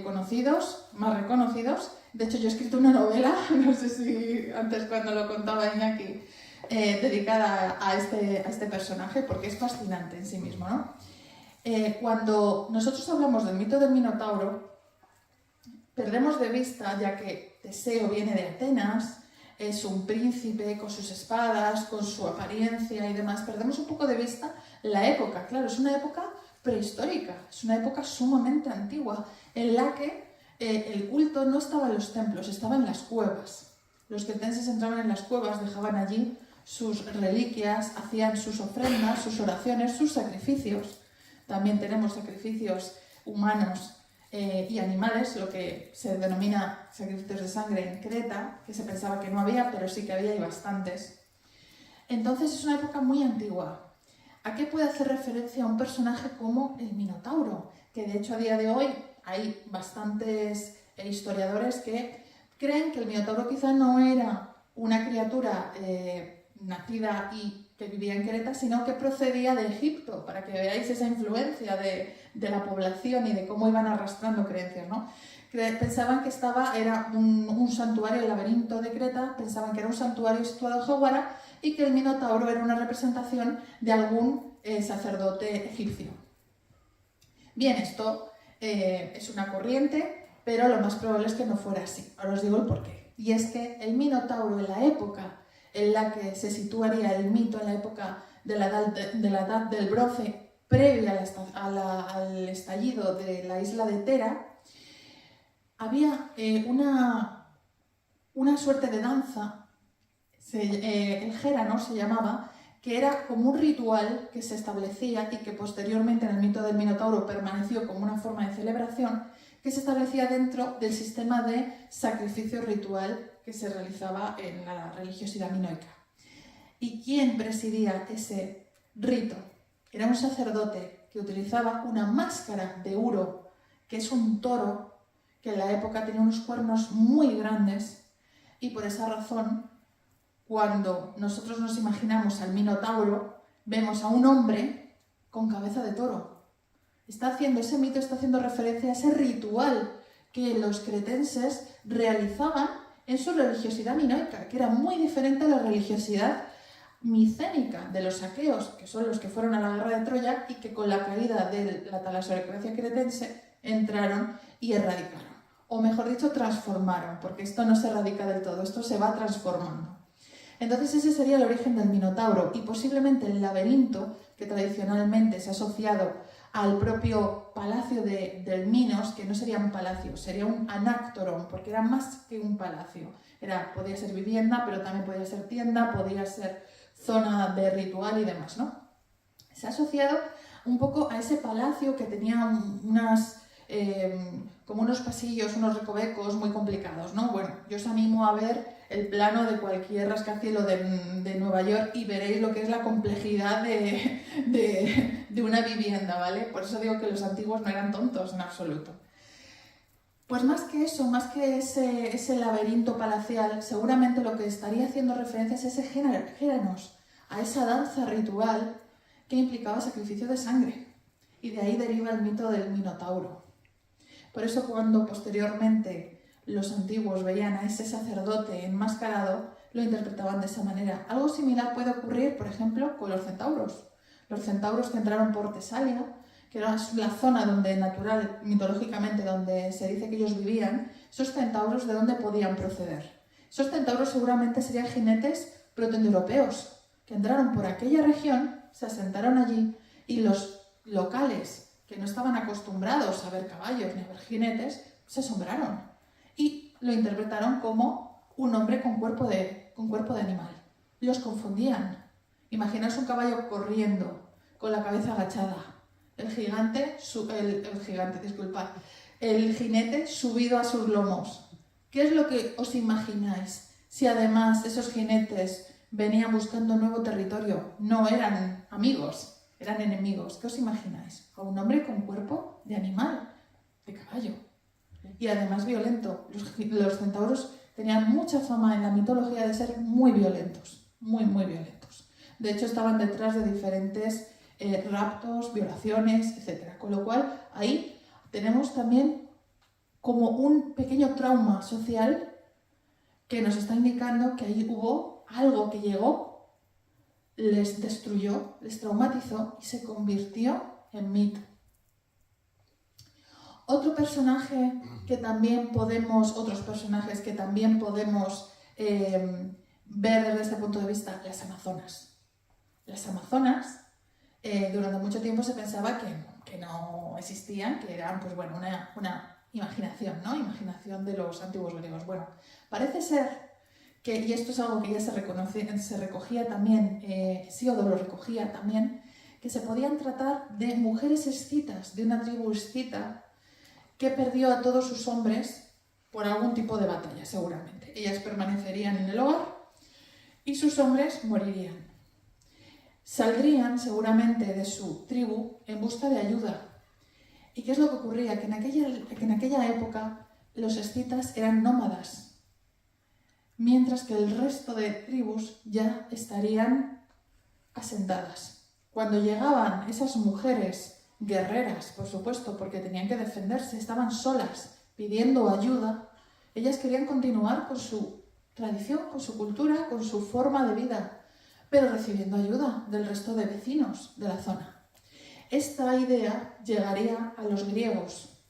B: conocidos, más reconocidos. De hecho, yo he escrito una novela, no sé si antes cuando lo contaba Iñaki, dedicada a este personaje, porque es fascinante en sí mismo, ¿no? Cuando nosotros hablamos del mito del Minotauro, perdemos de vista, ya que Teseo viene de Atenas, es un príncipe con sus espadas, con su apariencia y demás, perdemos un poco de vista la época. Claro, es una época prehistórica, es una época sumamente antigua, en la que el culto no estaba en los templos, estaba en las cuevas. Los cretenses entraban en las cuevas, dejaban allí sus reliquias, hacían sus ofrendas, sus oraciones, sus sacrificios. También tenemos sacrificios humanos y animales, lo que se denomina sacrificios de sangre en Creta, que se pensaba que no había, pero sí que había y bastantes. Entonces es una época muy antigua. ¿A qué puede hacer referencia un personaje como el Minotauro? Que de hecho a día de hoy hay bastantes historiadores que creen que el Minotauro quizá no era una criatura nacida y que vivía en Creta, sino que procedía de Egipto, para que veáis esa influencia de la población y de cómo iban arrastrando creencias, ¿no? Pensaban que era un santuario, el laberinto de Creta, pensaban que era un santuario situado en Jaguara y que el Minotauro era una representación de algún sacerdote egipcio. Bien, esto es una corriente, pero lo más probable es que no fuera así. Ahora os digo el porqué. Y es que el Minotauro, en la época en la que se situaría el mito, en la época de la edad del bronce, previa al estallido de la isla de Tera, había una suerte de danza, el Gérano se llamaba, que era como un ritual que se establecía y que posteriormente en el mito del Minotauro permaneció como una forma de celebración, que se establecía dentro del sistema de sacrificio ritual que se realizaba en la religiosidad minoica. ¿Y quién presidía ese rito? Era un sacerdote que utilizaba una máscara de uro, que es un toro, que en la época tenía unos cuernos muy grandes, y por esa razón, cuando nosotros nos imaginamos al Minotauro, vemos a un hombre con cabeza de toro. Ese mito está haciendo referencia a ese ritual que los cretenses realizaban en su religiosidad minoica, que era muy diferente a la religiosidad micénica de los aqueos, que son los que fueron a la guerra de Troya y que con la caída de la talasocracia cretense entraron y erradicaron. O mejor dicho, transformaron, porque esto no se erradica del todo, esto se va transformando. Entonces ese sería el origen del Minotauro y posiblemente el laberinto, que tradicionalmente se ha asociado al propio palacio del Minos, que no sería un palacio, sería un anáctoron, porque era más que un palacio. Podía ser vivienda, pero también podía ser tienda, podía ser zona de ritual y demás, ¿no? Se ha asociado un poco a ese palacio que tenía como unos pasillos, unos recovecos muy complicados, ¿no? Bueno, yo os animo a ver el plano de cualquier rascacielos de Nueva York y veréis lo que es la complejidad de una vivienda, ¿vale? Por eso digo que los antiguos no eran tontos en absoluto. Pues más que eso, más que ese laberinto palacial, seguramente lo que estaría haciendo referencia es ese géranos, a esa danza ritual que implicaba sacrificio de sangre. Y de ahí deriva el mito del Minotauro. Por eso cuando posteriormente los antiguos veían a ese sacerdote enmascarado, lo interpretaban de esa manera. Algo similar puede ocurrir, por ejemplo, con los centauros. Los centauros que entraron por Tesalia, que era la zona natural, mitológicamente, donde se dice que ellos vivían, esos centauros, ¿de dónde podían proceder? Esos centauros seguramente serían jinetes protoindoeuropeos, que entraron por aquella región, se asentaron allí, y los locales, que no estaban acostumbrados a ver caballos ni a ver jinetes, se asombraron y lo interpretaron como un hombre con cuerpo de animal. Los confundían. Imaginaos un caballo corriendo, con la cabeza agachada, el jinete subido a sus lomos. ¿Qué es lo que os imagináis? Si además esos jinetes venían buscando nuevo territorio, no eran amigos, eran enemigos. ¿Qué os imagináis? A un hombre con cuerpo de animal, de caballo. Y además violento. Los centauros tenían mucha fama en la mitología de ser muy violentos, muy, muy violentos. De hecho, estaban detrás de diferentes raptos, violaciones, etc. Con lo cual, ahí tenemos también como un pequeño trauma social que nos está indicando que ahí hubo algo que llegó, les destruyó, les traumatizó y se convirtió en mito. Otros personajes que también podemos ver desde este punto de vista, las amazonas. Las amazonas, durante mucho tiempo se pensaba que no existían, que eran una imaginación, ¿no? Imaginación de los antiguos griegos. Bueno, parece ser que, y esto es algo que ya se recogía también, Hesíodo lo recogía también, que se podían tratar de mujeres escitas, de una tribu escita, que perdió a todos sus hombres por algún tipo de batalla, seguramente. Ellas permanecerían en el hogar y sus hombres morirían. saldrían seguramente de su tribu en busca de ayuda. ¿Y qué es lo que ocurría? Que en aquella época los escitas eran nómadas, mientras que el resto de tribus ya estarían asentadas. Cuando llegaban esas mujeres guerreras, por supuesto, porque tenían que defenderse, estaban solas, pidiendo ayuda, ellas querían continuar con su tradición, con su cultura, con su forma de vida, pero recibiendo ayuda del resto de vecinos de la zona. Esta idea llegaría a los griegos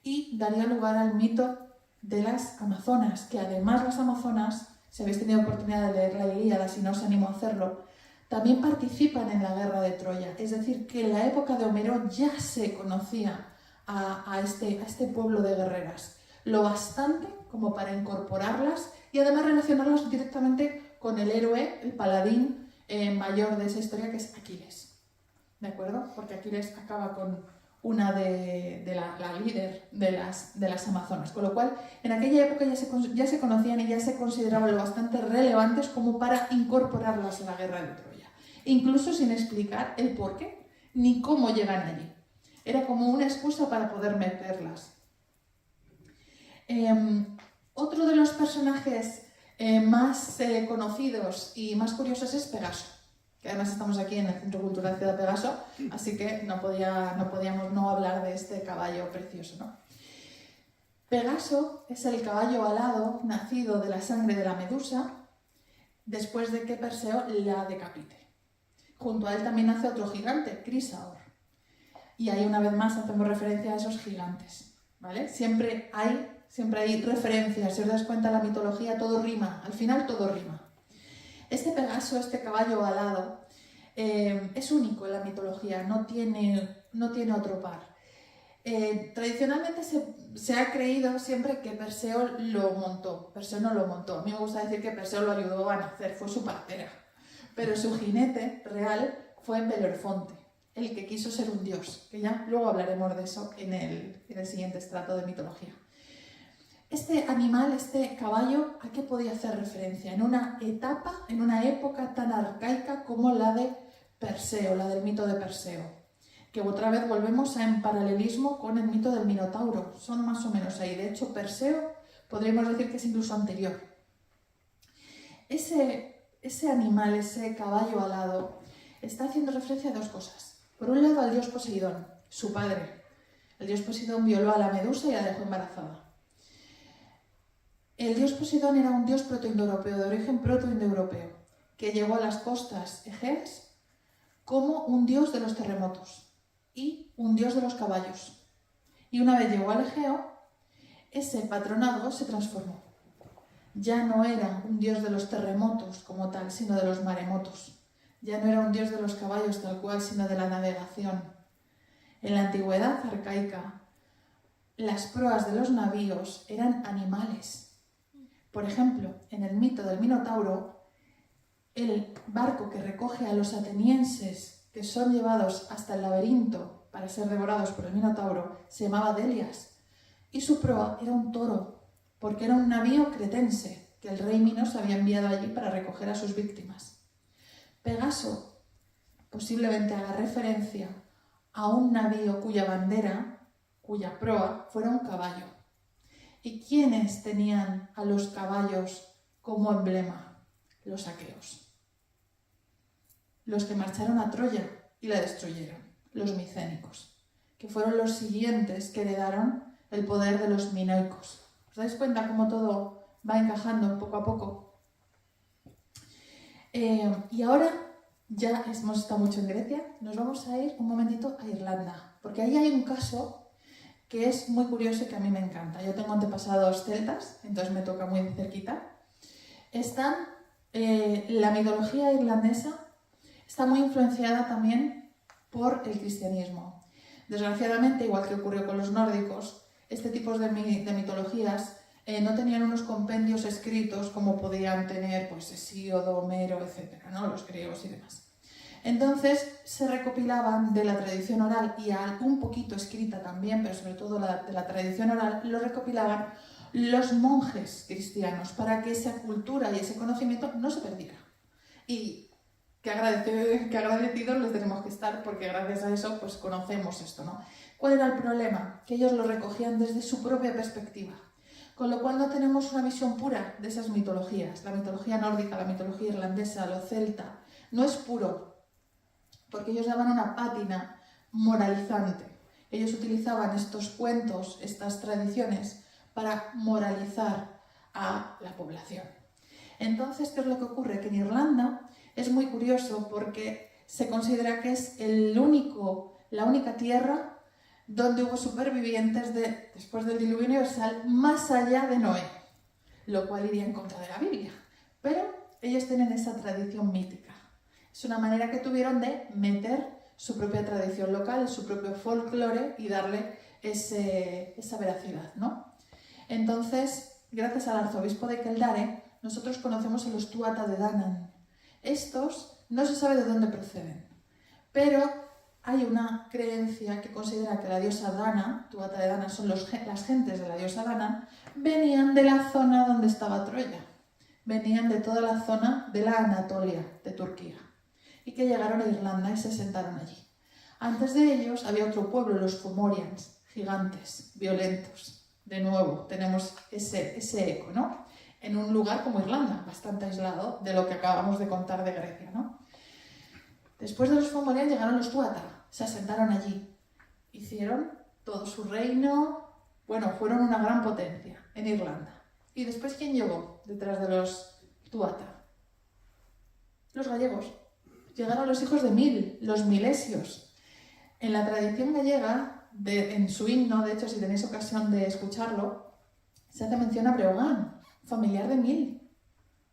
B: y daría lugar al mito de las amazonas, que además las amazonas, si habéis tenido oportunidad de leer la Ilíada, si no os animo a hacerlo, también participan en la guerra de Troya. Es decir, que en la época de Homero ya se conocía a este pueblo de guerreras, lo bastante como para incorporarlas y además relacionarlas directamente con el héroe, el paladín mayor de esa historia, que es Aquiles. ¿De acuerdo? Porque Aquiles acaba con una de la líder de las amazonas, con lo cual en aquella época ya se conocían y ya se consideraban lo bastante relevantes como para incorporarlas a la guerra de Troya, incluso sin explicar el por qué ni cómo llegan allí. Era como una excusa para poder meterlas. Otro de los personajes más conocidos y más curiosos es Pegaso, que además estamos aquí en el Centro Cultural Ciudad Pegaso, así que no podíamos no hablar de este caballo precioso, ¿no? Pegaso es el caballo alado nacido de la sangre de la Medusa después de que Perseo la decapite. Junto a él también nace otro gigante, Crisaor. Y ahí una vez más hacemos referencia a esos gigantes, ¿vale? Siempre hay referencias, si os das cuenta, la mitología todo rima, al final todo rima. Este Pegaso, este caballo alado, es único en la mitología, no tiene otro par. Tradicionalmente se ha creído siempre que Perseo lo montó. Perseo no lo montó. A mí me gusta decir que Perseo lo ayudó a nacer, fue su partera. Pero su jinete real fue Belerofonte, el que quiso ser un dios, que ya luego hablaremos de eso en el siguiente estrato de mitología. Este animal, este caballo, ¿a qué podía hacer referencia? En una época tan arcaica como la de Perseo, la del mito de Perseo, que otra vez volvemos en paralelismo con el mito del Minotauro, son más o menos ahí. De hecho, Perseo podríamos decir que es incluso anterior. Ese animal, ese caballo alado, está haciendo referencia a dos cosas. Por un lado, al dios Poseidón, su padre. El dios Poseidón violó a la Medusa y la dejó embarazada. El dios Poseidón era un dios protoindoeuropeo, de origen protoindoeuropeo, que llegó a las costas egeas como un dios de los terremotos y un dios de los caballos. Y una vez llegó al Egeo, ese patronazgo se transformó. Ya no era un dios de los terremotos como tal, sino de los maremotos. Ya no era un dios de los caballos tal cual, sino de la navegación. En la antigüedad arcaica, las proas de los navíos eran animales. Por ejemplo, en el mito del Minotauro, el barco que recoge a los atenienses que son llevados hasta el laberinto para ser devorados por el Minotauro se llamaba Delias, y su proa era un toro, porque era un navío cretense que el rey Minos había enviado allí para recoger a sus víctimas. Pegaso posiblemente haga referencia a un navío cuya bandera, cuya proa, fuera un caballo. ¿Y quiénes tenían a los caballos como emblema? Los aqueos. Los que marcharon a Troya y la destruyeron, los micénicos, que fueron los siguientes que heredaron el poder de los minoicos. ¿Os dais cuenta cómo todo va encajando poco a poco? Y ahora ya hemos estado mucho en Grecia, nos vamos a ir un momentito a Irlanda, porque ahí hay un caso que es muy curioso y que a mí me encanta. Yo tengo antepasados celtas, entonces me toca muy de cerquita. La mitología irlandesa está muy influenciada también por el cristianismo. Desgraciadamente, igual que ocurrió con los nórdicos, este tipo de mitologías no tenían unos compendios escritos como podían tener pues, Hesíodo, Homero, etc., ¿no? Los griegos y demás. Entonces se recopilaban de la tradición oral y un poquito escrita también, pero sobre todo de la tradición oral, lo recopilaban los monjes cristianos para que esa cultura y ese conocimiento no se perdiera. Y qué agradecidos les tenemos que estar, porque gracias a eso pues conocemos esto, ¿no? ¿Cuál era el problema? Que ellos lo recogían desde su propia perspectiva, con lo cual no tenemos una visión pura de esas mitologías. La mitología nórdica, la mitología irlandesa, lo celta, no es puro, porque ellos daban una pátina moralizante. Ellos utilizaban estos cuentos, estas tradiciones, para moralizar a la población. Entonces, ¿qué es lo que ocurre? Que en Irlanda es muy curioso porque se considera que es la única tierra donde hubo supervivientes después del diluvio universal más allá de Noé, lo cual iría en contra de la Biblia. Pero ellos tienen esa tradición mítica. Es una manera que tuvieron de meter su propia tradición local, su propio folclore y darle esa veracidad, ¿no? Entonces, gracias al arzobispo de Kildare, nosotros conocemos a los Tuatha de Danann. Estos no se sabe de dónde proceden, pero hay una creencia que considera que la diosa Dana, Tuatha de Danann son las gentes de la diosa Dana, venían de la zona donde estaba Troya, venían de toda la zona de la Anatolia, de Turquía, y que llegaron a Irlanda y se sentaron allí. Antes de ellos había otro pueblo, los Fomorians, gigantes, violentos. De nuevo, tenemos ese eco, ¿no? En un lugar como Irlanda, bastante aislado de lo que acabamos de contar de Grecia, ¿no? Después de los Fomorians llegaron los Tuatha, se asentaron allí, hicieron todo su reino, bueno, fueron una gran potencia en Irlanda. ¿Y después quién llegó detrás de los Tuatha? Los gallegos. Llegaron los hijos de Mil, los milesios. En la tradición gallega, en su himno, de hecho, si tenéis ocasión de escucharlo, se hace mención a Breogán, familiar de Mil,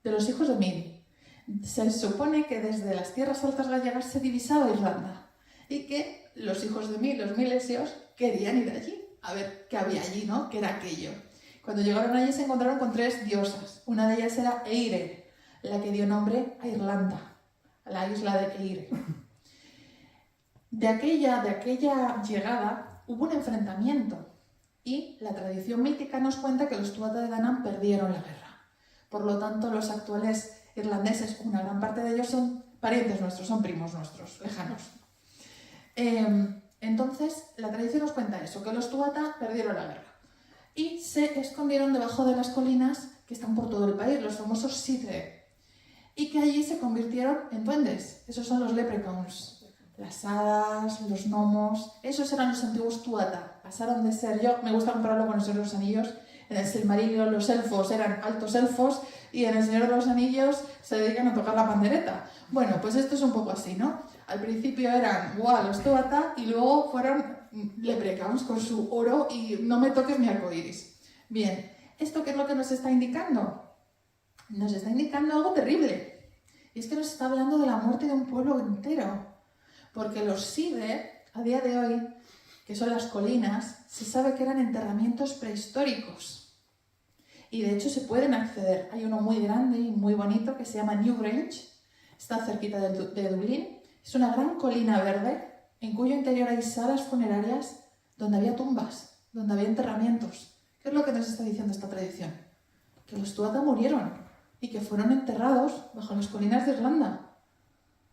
B: de los hijos de Mil. Se supone que desde las tierras altas gallegas se divisaba Irlanda y que los hijos de Mil, los milesios, querían ir allí, a ver qué había allí, ¿no? ¿Qué era aquello? Cuando llegaron allí se encontraron con 3 diosas. Una de ellas era Eire, la que dio nombre a Irlanda, a la isla de Eire. De aquella llegada hubo un enfrentamiento y la tradición mítica nos cuenta que los Tuatha de Danann perdieron la guerra. Por lo tanto, los actuales irlandeses, una gran parte de ellos son parientes nuestros, son primos nuestros, lejanos. Entonces, la tradición nos cuenta eso, que los Tuatha perdieron la guerra y se escondieron debajo de las colinas que están por todo el país, los famosos Sidhe, y que allí se convirtieron en duendes. Esos son los leprechauns. Las hadas, los gnomos, esos eran los antiguos Tuatha. Pasaron de ser, yo me gusta compararlo con el Señor de los Anillos, en el Silmarillion los elfos eran altos elfos y en el Señor de los Anillos se dedican a tocar la pandereta. Bueno, pues esto es un poco así, ¿no? Al principio eran los Tuatha y luego fueron leprechauns con su oro y no me toques mi arcoíris. Bien, ¿esto qué es lo que nos está indicando? Nos está indicando algo terrible. Y es que nos está hablando de la muerte de un pueblo entero. Porque los Sidhe, a día de hoy, que son las colinas, se sabe que eran enterramientos prehistóricos. Y de hecho se pueden acceder. Hay uno muy grande y muy bonito que se llama Newgrange, está cerquita de Dublín. Es una gran colina verde en cuyo interior hay salas funerarias donde había tumbas, donde había enterramientos. ¿Qué es lo que nos está diciendo esta tradición? Que los Tuatha murieron y que fueron enterrados bajo las colinas de Irlanda.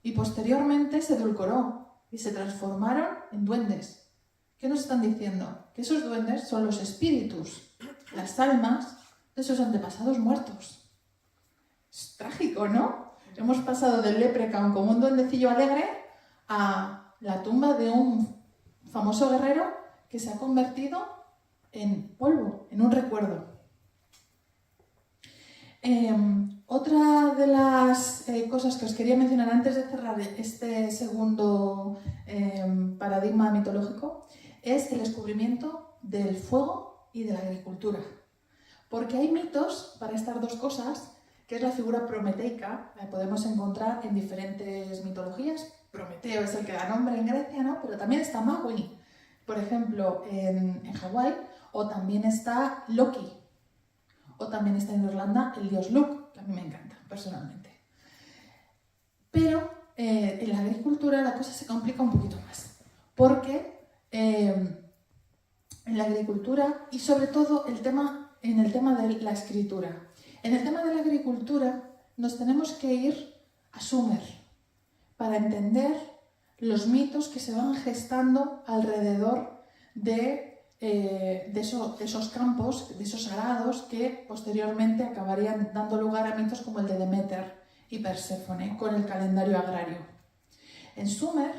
B: Y posteriormente se edulcoró y se transformaron en duendes. ¿Qué nos están diciendo? Que esos duendes son los espíritus, las almas de sus antepasados muertos. Es trágico, ¿no? Hemos pasado del leprechaun como un duendecillo alegre a la tumba de un famoso guerrero que se ha convertido en polvo, en un recuerdo. Otra de las cosas que os quería mencionar antes de cerrar este segundo paradigma mitológico es el descubrimiento del fuego y de la agricultura. Porque hay mitos para estas dos cosas, que es la figura prometeica, la podemos encontrar en diferentes mitologías. Prometeo es el que da nombre en Grecia, ¿no? Pero también está Maui, por ejemplo, en Hawái, o también está Loki, o también está en Irlanda el dios Lugh, que a mí me encanta, personalmente. Pero en la agricultura la cosa se complica un poquito más, porque en la agricultura, y sobre todo en el tema de la escritura, en el tema de la agricultura nos tenemos que ir a Sumer. para entender los mitos que se van gestando alrededor de esos campos, de esos arados que posteriormente acabarían dando lugar a mitos como el de Deméter y Perséfone con el calendario agrario. En Sumer,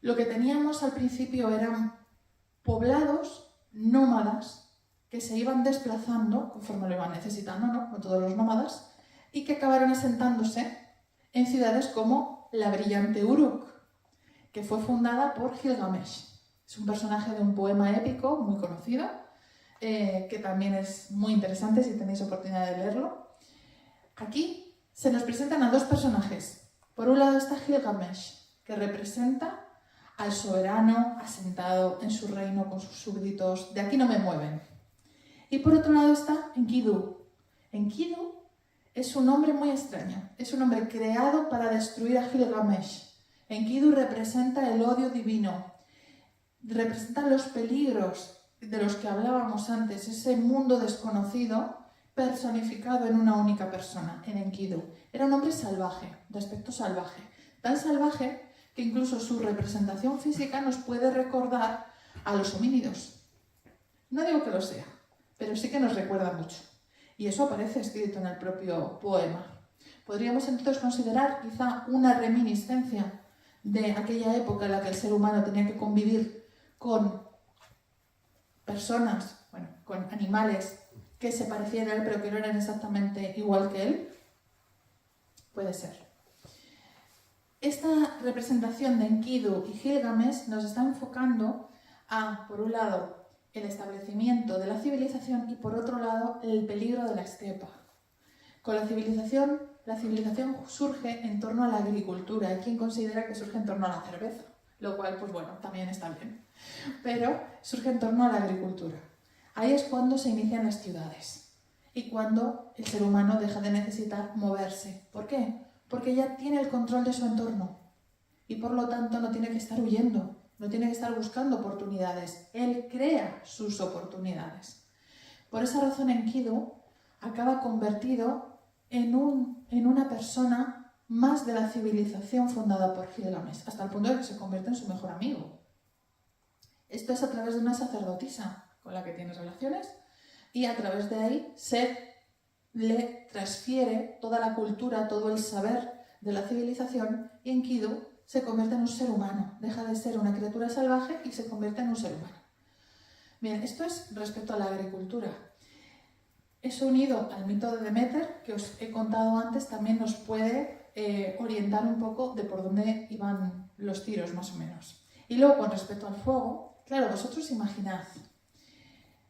B: lo que teníamos al principio eran poblados nómadas que se iban desplazando conforme lo iban necesitando, ¿no? Como todos los nómadas, y que acabaron asentándose en ciudades como la brillante Uruk, que fue fundada por Gilgamesh. Es un personaje de un poema épico muy conocido, que también es muy interesante si tenéis oportunidad de leerlo. Aquí se nos presentan a dos personajes. Por un lado está Gilgamesh, que representa al soberano asentado en su reino con sus súbditos, de aquí no me mueven. Y por otro lado está Enkidu. Enkidu es un hombre muy extraño, es un hombre creado para destruir a Gilgamesh. Enkidu representa el odio divino, representa los peligros de los que hablábamos antes, ese mundo desconocido personificado en una única persona, en Enkidu. Era un hombre salvaje, de aspecto salvaje, tan salvaje que incluso su representación física nos puede recordar a los homínidos. No digo que lo sea, pero sí que nos recuerda mucho. Y eso aparece escrito en el propio poema. Podríamos entonces considerar quizá una reminiscencia de aquella época en la que el ser humano tenía que convivir con personas, bueno, con animales que se parecían a él pero que no eran exactamente igual que él. Puede ser. Esta representación de Enkidu y Gilgamesh nos está enfocando a, por un lado, el establecimiento de la civilización y, por otro lado, el peligro de la estepa. Con la civilización surge en torno a la agricultura. Hay quien considera que surge en torno a la cerveza, lo cual, pues bueno, también está bien. Pero surge en torno a la agricultura. Ahí es cuando se inician las ciudades y cuando el ser humano deja de necesitar moverse. ¿Por qué? Porque ya tiene el control de su entorno y por lo tanto no tiene que estar huyendo, no tiene que estar buscando oportunidades. Él crea sus oportunidades. Por esa razón Enkidu acaba convertido en una persona más de la civilización fundada por Gilgamesh, hasta el punto de que se convierte en su mejor amigo. Esto es a través de una sacerdotisa con la que tiene relaciones y a través de ahí se le transfiere toda la cultura, todo el saber de la civilización y Enkidu se convierte en un ser humano, deja de ser una criatura salvaje y se convierte en un ser humano. Bien, esto es respecto a la agricultura. Eso unido al mito de Deméter, que os he contado antes, también nos puede orientar un poco de por dónde iban los tiros, más o menos. Y luego, con respecto al fuego, claro, vosotros imaginad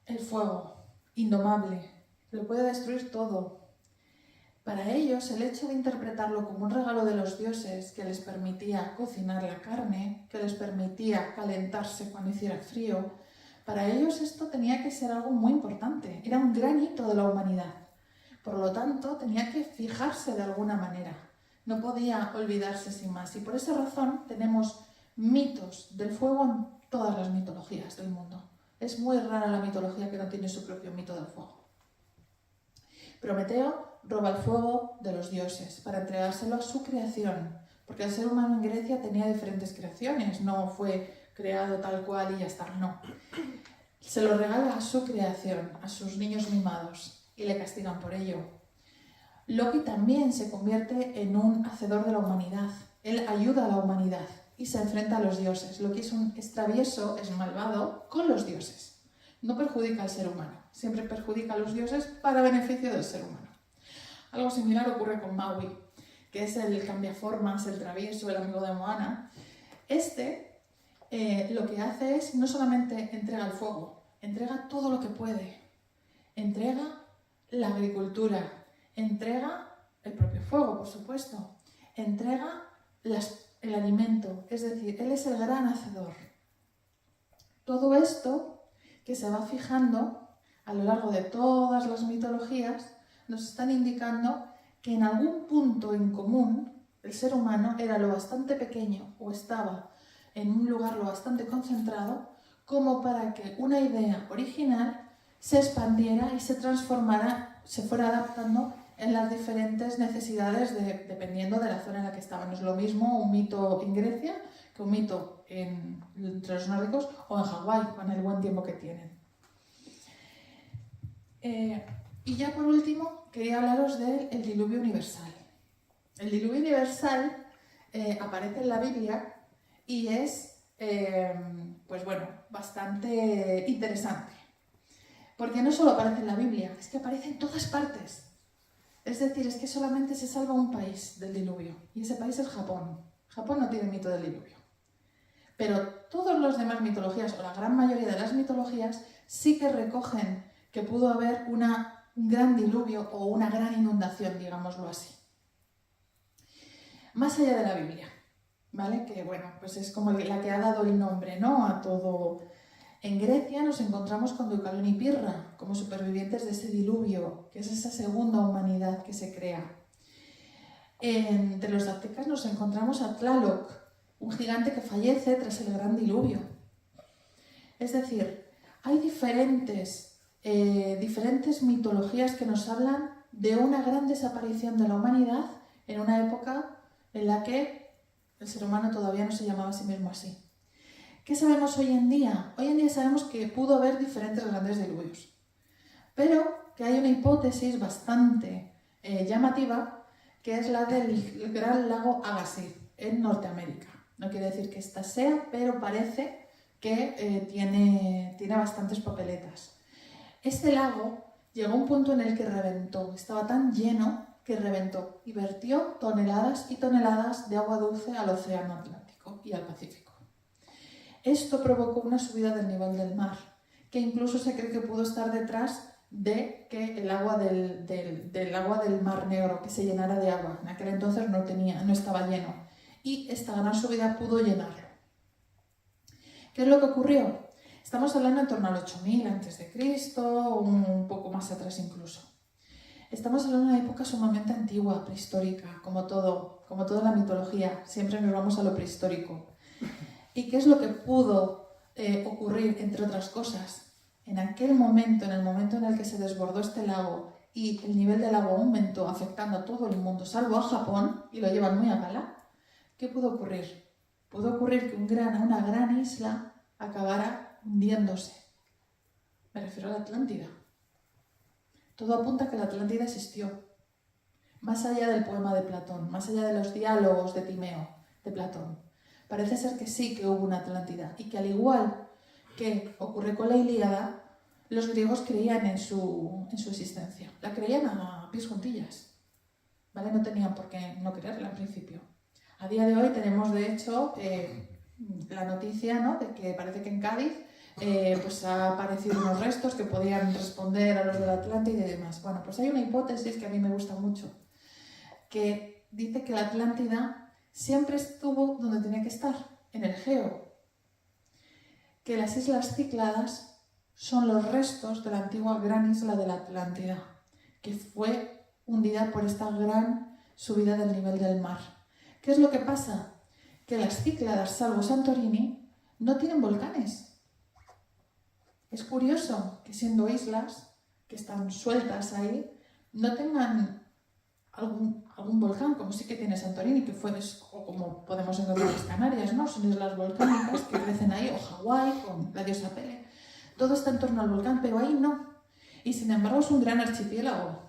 B: el fuego indomable, lo puede destruir todo. Para ellos, el hecho de interpretarlo como un regalo de los dioses que les permitía cocinar la carne, que les permitía calentarse cuando hiciera frío, para ellos esto tenía que ser algo muy importante, era un gran hito de la humanidad. Por lo tanto, tenía que fijarse de alguna manera, no podía olvidarse sin más. Y por esa razón tenemos mitos del fuego en todas las mitologías del mundo. Es muy rara la mitología que no tiene su propio mito del fuego. Prometeo roba el fuego de los dioses para entregárselo a su creación, porque el ser humano en Grecia tenía diferentes creaciones, no fue creado tal cual y ya está, no. Se lo regala a su creación, a sus niños mimados, y le castigan por ello. Loki también se convierte en un hacedor de la humanidad, él ayuda a la humanidad y se enfrenta a los dioses. Loki es travieso, es malvado con los dioses. No perjudica al ser humano, siempre perjudica a los dioses para beneficio del ser humano. Algo similar ocurre con Maui, que es el cambiaformas, el travieso, el amigo de Moana. Lo que hace es no solamente entrega el fuego, entrega todo lo que puede. Entrega la agricultura, entrega el propio fuego, por supuesto, entrega el alimento, es decir, él es el gran hacedor. Todo esto que se va fijando a lo largo de todas las mitologías nos están indicando que en algún punto en común el ser humano era lo bastante pequeño o estaba en un lugar lo bastante concentrado como para que una idea original se expandiera y se transformara, se fuera adaptando en las diferentes necesidades dependiendo de la zona en la que estaban. No es lo mismo un mito en Grecia que un mito entre los nórdicos o en Hawái, con el buen tiempo que tienen. Y ya por último, quería hablaros del diluvio universal. El diluvio universal aparece en la Biblia y es, pues bueno, bastante interesante. Porque no solo aparece en la Biblia, es que aparece en todas partes. Es decir, es que solamente se salva un país del diluvio, y ese país es Japón. Japón no tiene mito del diluvio. Pero todas las demás mitologías, o la gran mayoría de las mitologías, sí que recogen que pudo haber un gran diluvio o una gran inundación, digámoslo así. Más allá de la Biblia, ¿vale? Que bueno, pues es como la que ha dado el nombre, ¿no?, a todo. En Grecia nos encontramos con Deucalión y Pirra como supervivientes de ese diluvio, que es esa segunda humanidad que se crea. Entre los aztecas nos encontramos a Tlaloc, un gigante que fallece tras el gran diluvio. Es decir, hay diferentes mitologías que nos hablan de una gran desaparición de la humanidad en una época en la que el ser humano todavía no se llamaba a sí mismo así. ¿Qué sabemos hoy en día? Hoy en día sabemos que pudo haber diferentes grandes diluvios, pero que hay una hipótesis bastante llamativa, que es la del gran lago Agassiz en Norteamérica. No quiere decir que esta sea, pero parece que tiene bastantes papeletas. Este lago llegó a un punto en el que reventó, estaba tan lleno que reventó y vertió toneladas y toneladas de agua dulce al océano Atlántico y al Pacífico. Esto provocó una subida del nivel del mar, que incluso se cree que pudo estar detrás de que el agua del agua del Mar Negro, que se llenara de agua. En aquel entonces no estaba lleno, y esta gran subida pudo llenarlo. ¿Qué es lo que ocurrió? Estamos hablando en torno al 8000 a.C., un poco más atrás incluso. Estamos hablando de una época sumamente antigua, prehistórica, como toda la mitología. Siempre nos vamos a lo prehistórico. ¿Y qué es lo que pudo ocurrir, entre otras cosas? En aquel momento, en el momento en el que se desbordó este lago y el nivel del agua aumentó, afectando a todo el mundo, salvo a Japón, y lo llevan muy a gala, ¿qué pudo ocurrir? Pudo ocurrir que una gran isla acabara hundiéndose. Me refiero a la Atlántida. Todo apunta a que la Atlántida existió. Más allá del poema de Platón, más allá de los diálogos de Timeo, de Platón. Parece ser que sí que hubo una Atlántida y que, al igual que ocurre con la Ilíada, los griegos creían en su existencia. La creían a pies juntillas, ¿vale? No tenían por qué no creerla al principio. A día de hoy tenemos, de hecho, la noticia, ¿no?, de que parece que en Cádiz pues ha aparecido unos restos que podían responder a los de la Atlántida y demás. Bueno, pues hay una hipótesis que a mí me gusta mucho, que dice que la Atlántida siempre estuvo donde tenía que estar, en el Egeo. Que las islas Cícladas son los restos de la antigua gran isla de la Atlántida, que fue hundida por esta gran subida del nivel del mar. ¿Qué es lo que pasa? Que las Cícladas, salvo Santorini, no tienen volcanes. Es curioso que, siendo islas que están sueltas ahí, no tengan algún volcán, como sí que tiene Santorini, o como podemos encontrar en las Canarias, ¿no? Son islas volcánicas que crecen ahí, o Hawái, con la diosa Pele. Todo está en torno al volcán, pero ahí no. Y sin embargo es un gran archipiélago.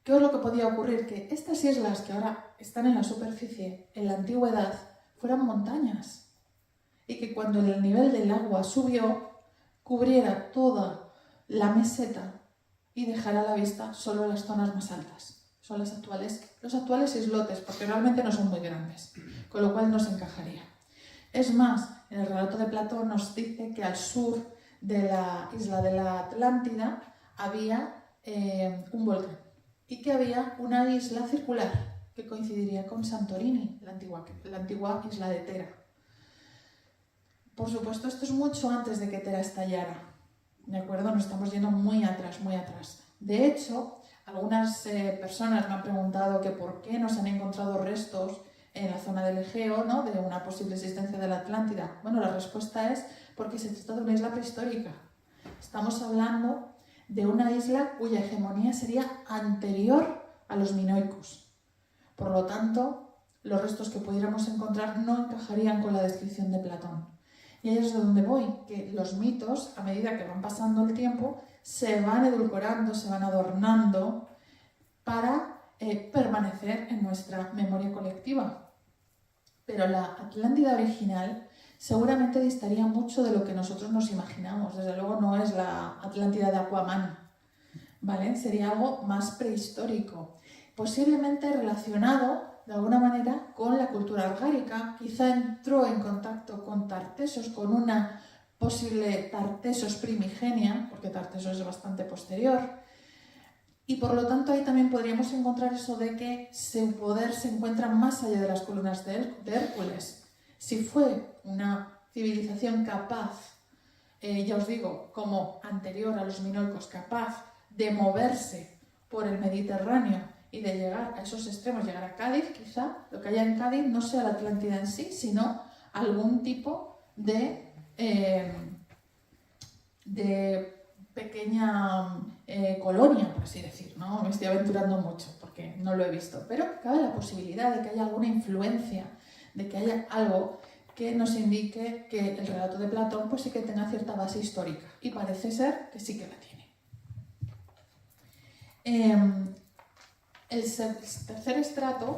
B: ¿Qué es lo que podía ocurrir? Que estas islas que ahora están en la superficie, en la antigüedad, fueran montañas. Y que cuando el nivel del agua subió, cubriera toda la meseta y dejar a la vista solo las zonas más altas. Son los actuales islotes, porque realmente no son muy grandes, con lo cual no se encajaría. Es más, en el relato de Platón nos dice que al sur de la isla de la Atlántida había un volcán y que había una isla circular que coincidiría con Santorini, la antigua isla de Tera. Por supuesto, esto es mucho antes de que Tera estallara. ¿De acuerdo? Nos estamos yendo muy atrás, muy atrás. De hecho, algunas personas me han preguntado que por qué no se han encontrado restos en la zona del Egeo, ¿no?, de una posible existencia de la Atlántida. Bueno, la respuesta es porque se trata de una isla prehistórica. Estamos hablando de una isla cuya hegemonía sería anterior a los minoicos. Por lo tanto, los restos que pudiéramos encontrar no encajarían con la descripción de Platón. Y ahí es donde voy, que los mitos, a medida que van pasando el tiempo, se van edulcorando, se van adornando para permanecer en nuestra memoria colectiva. Pero la Atlántida original seguramente distaría mucho de lo que nosotros nos imaginamos. Desde luego no es la Atlántida de Aquaman, ¿vale? Sería algo más prehistórico, posiblemente relacionado de alguna manera con la cultura argárica. Quizá entró en contacto con Tartesos, con una posible Tartesos primigenia, porque Tartesos es bastante posterior, y por lo tanto ahí también podríamos encontrar eso de que su poder se encuentra más allá de las columnas de Hércules. Si fue una civilización capaz, ya os digo, como anterior a los minoicos, capaz de moverse por el Mediterráneo y de llegar a esos extremos, llegar a Cádiz, quizá lo que haya en Cádiz no sea la Atlántida en sí, sino algún tipo de pequeña colonia, por así decir, ¿no? Me estoy aventurando mucho porque no lo he visto, pero cabe la posibilidad de que haya alguna influencia, de que haya algo que nos indique que el relato de Platón pues sí que tenga cierta base histórica, y parece ser que sí que la tiene. El tercer estrato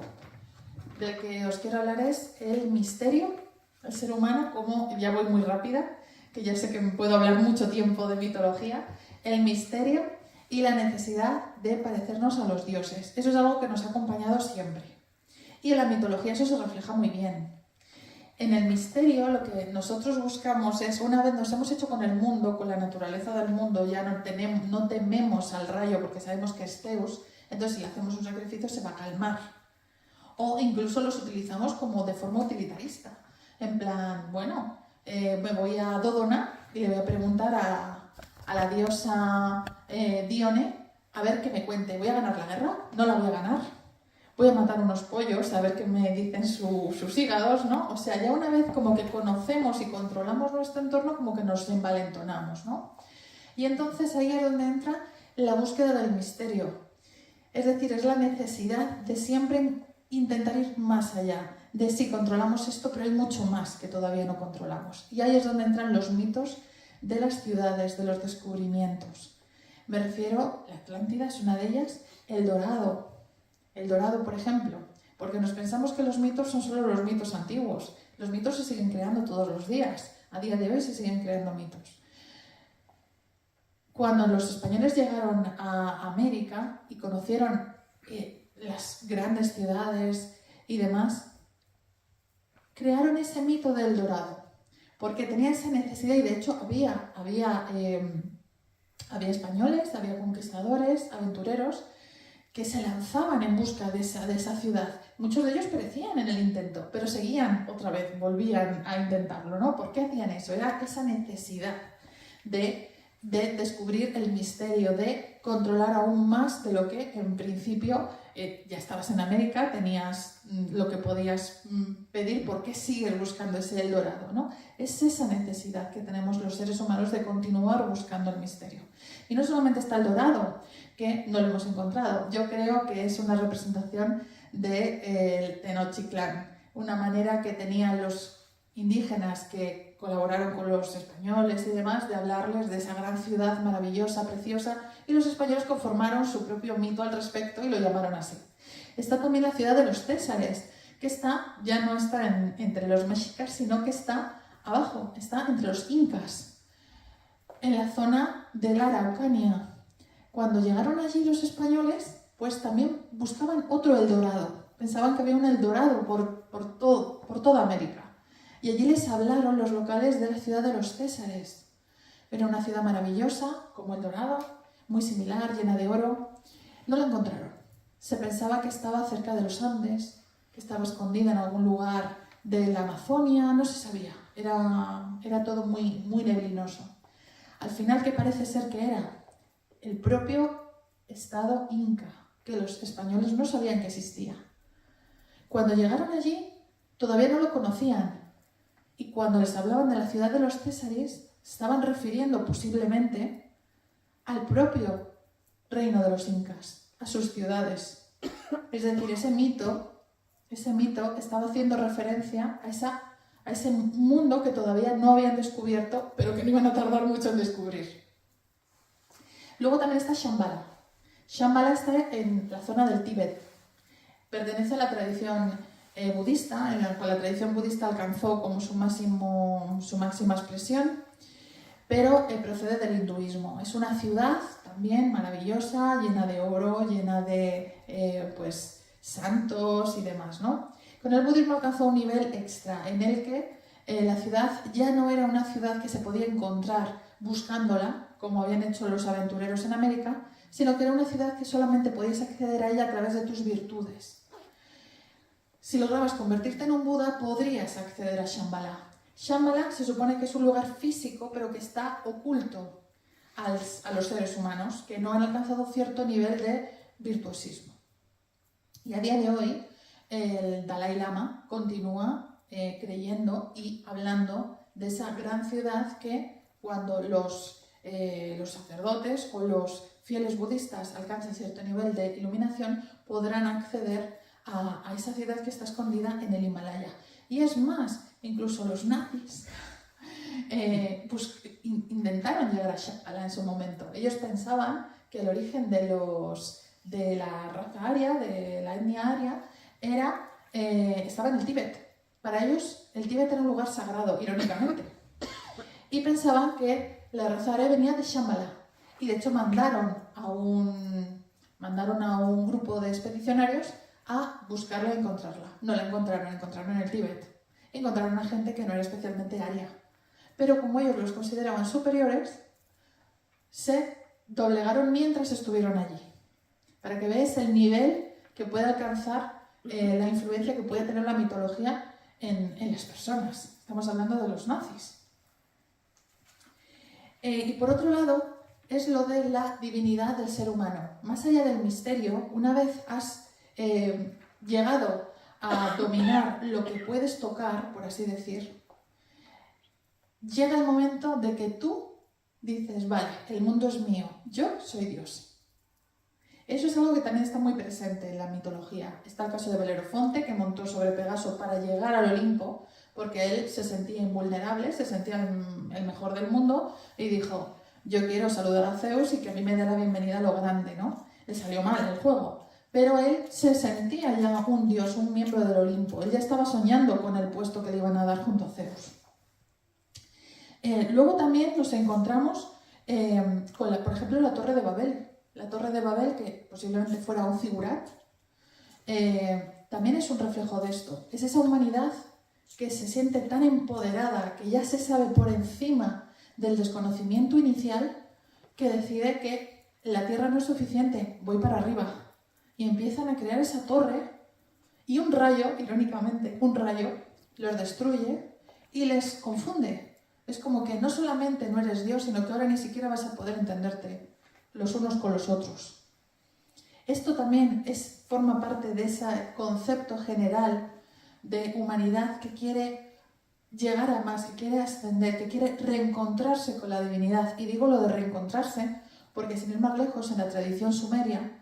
B: del que os quiero hablar es el misterio, el ser humano, como ya voy muy rápida, que ya sé que puedo hablar mucho tiempo de mitología, el misterio y la necesidad de parecernos a los dioses. Eso es algo que nos ha acompañado siempre. Y en la mitología eso se refleja muy bien. En el misterio lo que nosotros buscamos es, una vez nos hemos hecho con el mundo, con la naturaleza del mundo, ya no tememos al rayo porque sabemos que es Zeus, entonces si le hacemos un sacrificio se va a calmar. O incluso los utilizamos como de forma utilitarista. En plan, bueno, me voy a Dodona y le voy a preguntar a la diosa Dione a ver qué me cuente. ¿Voy a ganar la guerra? No la voy a ganar. Voy a matar unos pollos a ver qué me dicen sus hígados, ¿no? O sea, ya una vez como que conocemos y controlamos nuestro entorno, como que nos envalentonamos, ¿no? Y entonces ahí es donde entra la búsqueda del misterio. Es decir, es la necesidad de siempre intentar ir más allá, de sí, controlamos esto, pero hay mucho más que todavía no controlamos. Y ahí es donde entran los mitos de las ciudades, de los descubrimientos. Me refiero, la Atlántida es una de ellas, el Dorado. El Dorado, por ejemplo, porque nos pensamos que los mitos son solo los mitos antiguos. Los mitos se siguen creando todos los días. A día de hoy se siguen creando mitos. Cuando los españoles llegaron a América y conocieron las grandes ciudades y demás, crearon ese mito del Dorado, porque tenían esa necesidad, y de hecho había españoles, había conquistadores, aventureros, que se lanzaban en busca de esa ciudad. Muchos de ellos perecían en el intento, pero seguían otra vez, volvían a intentarlo, ¿no? ¿Por qué hacían eso? Era esa necesidad de descubrir el misterio, de controlar aún más de lo que en principio ya estabas en América, tenías lo que podías pedir. ¿Por qué sigues buscando ese El Dorado, ¿no? Es esa necesidad que tenemos los seres humanos de continuar buscando el misterio. Y no solamente está El Dorado, que no lo hemos encontrado. Yo creo que es una representación del Tenochtitlán, una manera que tenían los indígenas que colaboraron con los españoles y demás de hablarles de esa gran ciudad maravillosa, preciosa, y los españoles conformaron su propio mito al respecto y lo llamaron así. Está también la ciudad de los Césares, que ya no está entre los mexicas, sino que está abajo, está entre los incas, en la zona de la Araucanía. Cuando llegaron allí los españoles, pues también buscaban otro El Dorado. Pensaban que había un El Dorado por toda América. Y allí les hablaron los locales de la ciudad de los Césares. Era una ciudad maravillosa, como El Dorado, muy similar, llena de oro. No la encontraron. Se pensaba que estaba cerca de los Andes, que estaba escondida en algún lugar de la Amazonia, no se sabía. Era todo muy, muy neblinoso. Al final, ¿qué parece ser que era? El propio estado inca, que los españoles no sabían que existía. Cuando llegaron allí, todavía no lo conocían. Y cuando les hablaban de la ciudad de los Césares, estaban refiriendo posiblemente al propio reino de los incas, a sus ciudades. Es decir, ese mito estaba haciendo referencia a ese mundo que todavía no habían descubierto, pero que no iban a tardar mucho en descubrir. Luego también está Shambhala. Shambhala está en la zona del Tíbet. Pertenece a la tradición budista, en la cual la tradición budista alcanzó como su máxima expresión, pero procede del hinduismo. Es una ciudad también maravillosa, llena de oro, llena de santos y demás, ¿no? Con el budismo alcanzó un nivel extra, en el que la ciudad ya no era una ciudad que se podía encontrar buscándola, como habían hecho los aventureros en América, sino que era una ciudad que solamente podías acceder a ella a través de tus virtudes. Si lograbas convertirte en un Buda, podrías acceder a Shambhala. Shambhala se supone que es un lugar físico, pero que está oculto a los seres humanos, que no han alcanzado cierto nivel de virtuosismo. Y a día de hoy, el Dalai Lama continúa creyendo y hablando de esa gran ciudad que cuando los sacerdotes o los fieles budistas alcancen cierto nivel de iluminación, podrán acceder a esa ciudad que está escondida en el Himalaya. Y es más, incluso los nazis intentaron llegar a Shambhala en su momento. Ellos pensaban que el origen de la raza aria, de la etnia aria, estaba en el Tíbet. Para ellos el Tíbet era un lugar sagrado, irónicamente. Y pensaban que la raza aria venía de Shambhala. Y de hecho mandaron a un grupo de expedicionarios a buscarla y encontrarla. No la encontraron en el Tíbet. Encontraron a gente que no era especialmente aria. Pero como ellos los consideraban superiores, se doblegaron mientras estuvieron allí. Para que veáis el nivel que puede alcanzar la influencia que puede tener la mitología en las personas. Estamos hablando de los nazis. Y por otro lado, es lo de la divinidad del ser humano. Más allá del misterio, una vez has llegado a dominar lo que puedes tocar, por así decir, llega el momento de que tú dices, vale, el mundo es mío, yo soy Dios. Eso es algo que también está muy presente en la mitología. Está el caso de Belerofonte, que montó sobre Pegaso para llegar al Olimpo, porque él se sentía invulnerable, se sentía el mejor del mundo, y dijo, yo quiero saludar a Zeus y que a mí me dé la bienvenida a lo grande, ¿no? Le salió mal el juego. Pero él se sentía ya un dios, un miembro del Olimpo. Él ya estaba soñando con el puesto que le iban a dar junto a Zeus. Luego también nos encontramos con, por ejemplo, la Torre de Babel. La Torre de Babel, que posiblemente fuera un zigurat, también es un reflejo de esto. Es esa humanidad que se siente tan empoderada, que ya se sabe por encima del desconocimiento inicial, que decide que la Tierra no es suficiente, voy para arriba. Y empiezan a crear esa torre y un rayo, irónicamente, un rayo los destruye y les confunde. Es como que no solamente no eres Dios, sino que ahora ni siquiera vas a poder entenderte los unos con los otros. Esto también forma parte de ese concepto general de humanidad que quiere llegar a más, que quiere ascender, que quiere reencontrarse con la divinidad. Y digo lo de reencontrarse porque, sin ir más lejos, en la tradición sumeria,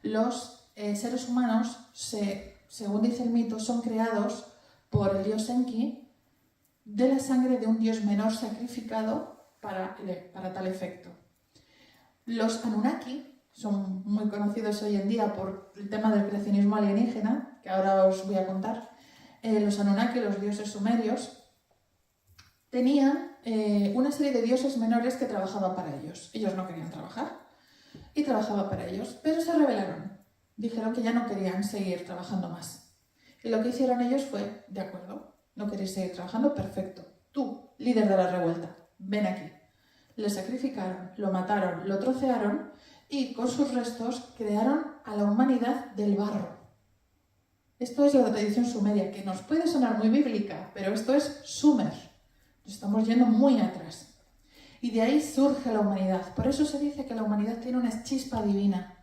B: los seres humanos, según dice el mito, son creados por el dios Enki de la sangre de un dios menor sacrificado para tal efecto. Los Anunnaki son muy conocidos hoy en día por el tema del creacionismo alienígena, que ahora os voy a contar. Los Anunnaki, los dioses sumerios, tenían una serie de dioses menores que trabajaban para ellos. Ellos no querían trabajar y trabajaban para ellos, pero se rebelaron. Dijeron que ya no querían seguir trabajando más. Y lo que hicieron ellos fue, de acuerdo, no queréis seguir trabajando, perfecto. Tú, líder de la revuelta, ven aquí. Le sacrificaron, lo mataron, lo trocearon y con sus restos crearon a la humanidad del barro. Esto es la tradición sumeria, que nos puede sonar muy bíblica, pero esto es Sumer. Nos estamos yendo muy atrás. Y de ahí surge la humanidad. Por eso se dice que la humanidad tiene una chispa divina,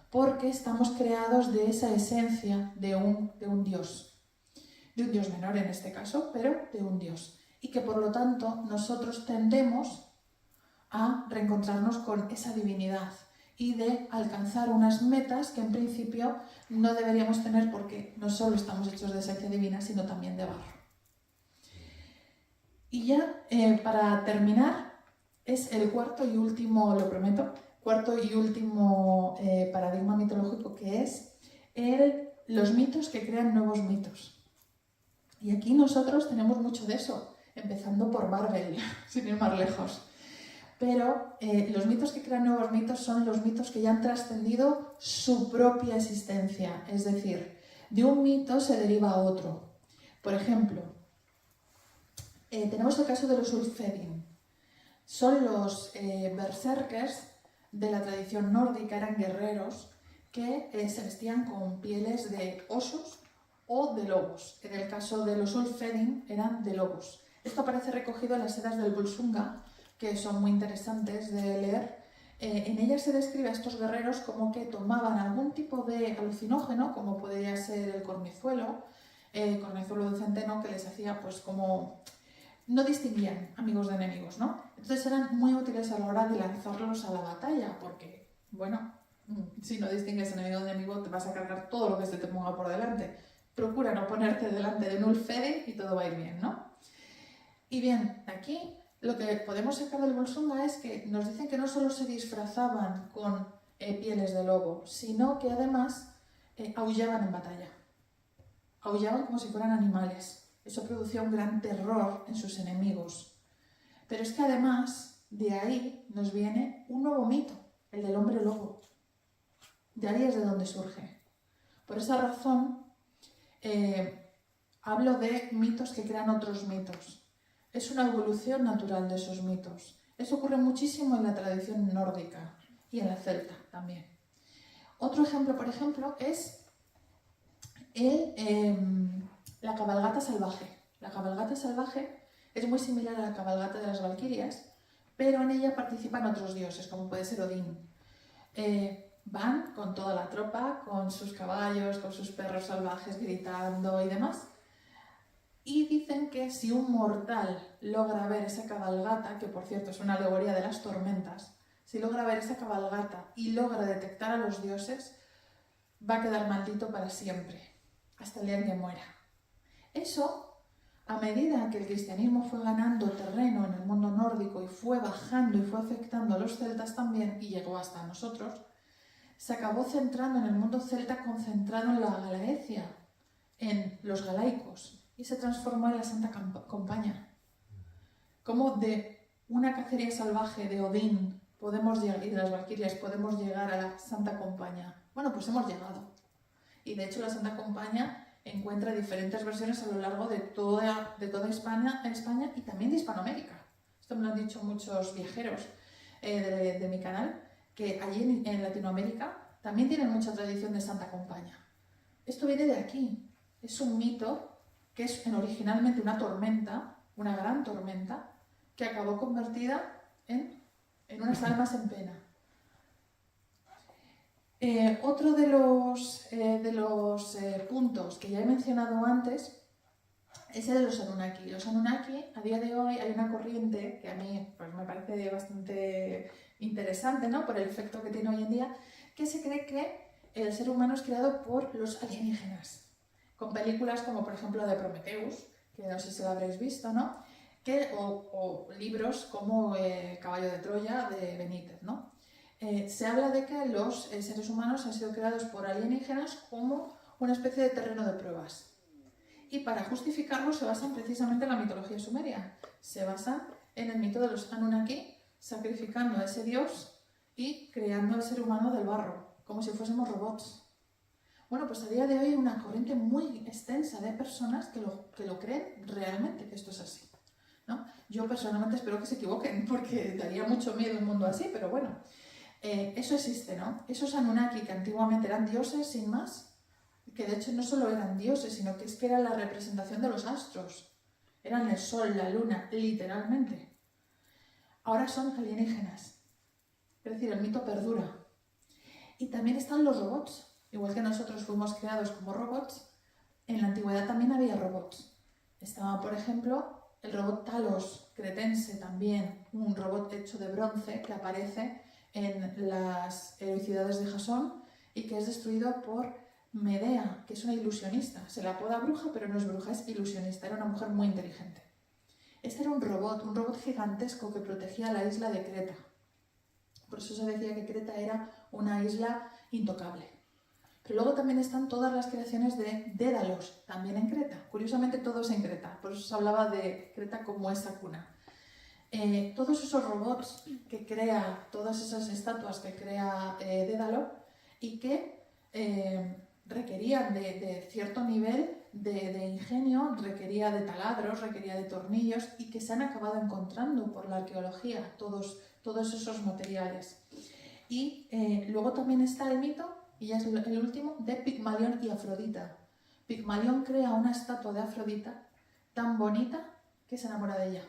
B: porque estamos creados de esa esencia de un Dios. De un Dios menor en este caso, pero de un Dios. Y que por lo tanto nosotros tendemos a reencontrarnos con esa divinidad y de alcanzar unas metas que en principio no deberíamos tener porque no solo estamos hechos de esencia divina, sino también de barro. Y ya para terminar, es el cuarto y último, lo prometo, cuarto y último paradigma mitológico, que es los mitos que crean nuevos mitos. Y aquí nosotros tenemos mucho de eso, empezando por Marvel, sin ir más lejos. Pero los mitos que crean nuevos mitos son los mitos que ya han trascendido su propia existencia. Es decir, de un mito se deriva a otro. Por ejemplo, tenemos el caso de los Ulfhedin. Son los berserkers de la tradición nórdica, eran guerreros que se vestían con pieles de osos o de lobos. En el caso de los Ulfhedin eran de lobos. Esto aparece recogido en las Eddas del Volsunga, que son muy interesantes de leer. En ellas se describe a estos guerreros como que tomaban algún tipo de alucinógeno, como podría ser el cornezuelo de centeno, que les hacía pues como... no distinguían amigos de enemigos, ¿no? Entonces eran muy útiles a la hora de lanzarlos a la batalla, porque, bueno, si no distingues enemigo de enemigo, te vas a cargar todo lo que se te ponga por delante. Procura no ponerte delante de un Ulfhedin y todo va a ir bien, ¿no? Y bien, aquí lo que podemos sacar del Volsunga es que nos dicen que no solo se disfrazaban con pieles de lobo, sino que además aullaban en batalla. Aullaban como si fueran animales. Eso producía un gran terror en sus enemigos. Pero es que además de ahí nos viene un nuevo mito, el del hombre lobo. De ahí es de donde surge. Por esa razón hablo de mitos que crean otros mitos. Es una evolución natural de esos mitos. Eso ocurre muchísimo en la tradición nórdica y en la celta también. Otro ejemplo, por ejemplo, es la cabalgata salvaje. La cabalgata salvaje es muy similar a la cabalgata de las valquirias, pero en ella participan otros dioses, como puede ser Odín. Van con toda la tropa, con sus caballos, con sus perros salvajes gritando y demás. Y dicen que si un mortal logra ver esa cabalgata, que por cierto es una alegoría de las tormentas, si logra ver esa cabalgata y logra detectar a los dioses, va a quedar maldito para siempre, hasta el día en que muera. Eso, a medida que el cristianismo fue ganando terreno en el mundo nórdico y fue bajando y fue afectando a los celtas también, y llegó hasta nosotros, se acabó centrando en el mundo celta, concentrado en la Galaecia, en los galaicos, y se transformó en la Santa Compaña. Como de una cacería salvaje de Odín podemos llegar, y de las valquirias podemos llegar a la Santa Compaña. Bueno, pues hemos llegado. Y de hecho la Santa Compaña encuentra diferentes versiones a lo largo de toda España y también de Hispanoamérica. Esto me lo han dicho muchos viajeros de mi canal, que allí en Latinoamérica también tienen mucha tradición de Santa Compaña. Esto viene de aquí. Es un mito que es originalmente una tormenta, una gran tormenta, que acabó convertida en unas almas en pena. Otro de los puntos que ya he mencionado antes es el de los Anunnaki. Los Anunnaki, a día de hoy, hay una corriente que a mí pues, me parece bastante interesante, ¿no? Por el efecto que tiene hoy en día, que se cree que el ser humano es creado por los alienígenas. Con películas como, por ejemplo, de Prometheus, que no sé si lo habréis visto, ¿no? O libros como Caballo de Troya, de Benítez, ¿no? Se habla de que los seres humanos han sido creados por alienígenas como una especie de terreno de pruebas. Y para justificarlo se basan precisamente en la mitología sumeria. Se basan en el mito de los Anunnaki, sacrificando a ese dios y creando al ser humano del barro, como si fuésemos robots. Bueno, pues a día de hoy hay una corriente muy extensa de personas que lo creen realmente, que esto es así, ¿no? Yo personalmente espero que se equivoquen, porque daría mucho miedo un mundo así, pero bueno, eso existe, ¿no? Esos Anunnaki que antiguamente eran dioses sin más, que de hecho no solo eran dioses, sino que es que eran la representación de los astros, eran el sol, la luna, literalmente. Ahora son alienígenas, es decir, el mito perdura. Y también están los robots. Igual que nosotros fuimos creados como robots, en la antigüedad también había robots. Estaban, por ejemplo, el robot Talos cretense también, un robot hecho de bronce que aparece en las heroicidades de Jasón y que es destruido por Medea, que es una ilusionista. Se la apoda bruja, pero no es bruja, es ilusionista, era una mujer muy inteligente. Este era un robot gigantesco que protegía la isla de Creta. Por eso se decía que Creta era una isla intocable. Pero luego también están todas las creaciones de Dédalos, también en Creta. Curiosamente todo es en Creta, por eso se hablaba de Creta como esa cuna. Todos esos robots que crea, todas esas estatuas que crea Dédalo y que requerían de cierto nivel de ingenio, requería de taladros, requería de tornillos y que se han acabado encontrando por la arqueología, todos esos materiales. Y luego también está el mito, y ya es el último, de Pigmalión y Afrodita. Pigmalión crea una estatua de Afrodita tan bonita que se enamora de ella.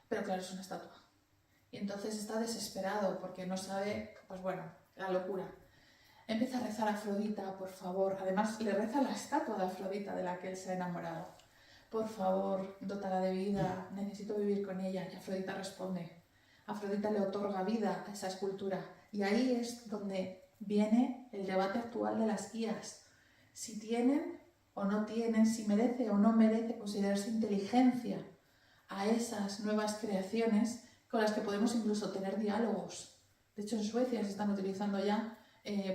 B: Pero claro, es una estatua. Y entonces está desesperado porque no sabe, pues bueno, la locura. Empieza a rezar a Afrodita, por favor. Además, le reza la estatua de Afrodita de la que él se ha enamorado. Por favor, dótala de vida, necesito vivir con ella. Y Afrodita responde. Afrodita le otorga vida a esa escultura. Y ahí es donde viene el debate actual de las IAs. Si tienen o no tienen, si merece o no merece considerarse inteligencia a esas nuevas creaciones con las que podemos incluso tener diálogos. De hecho, en Suecia se están utilizando ya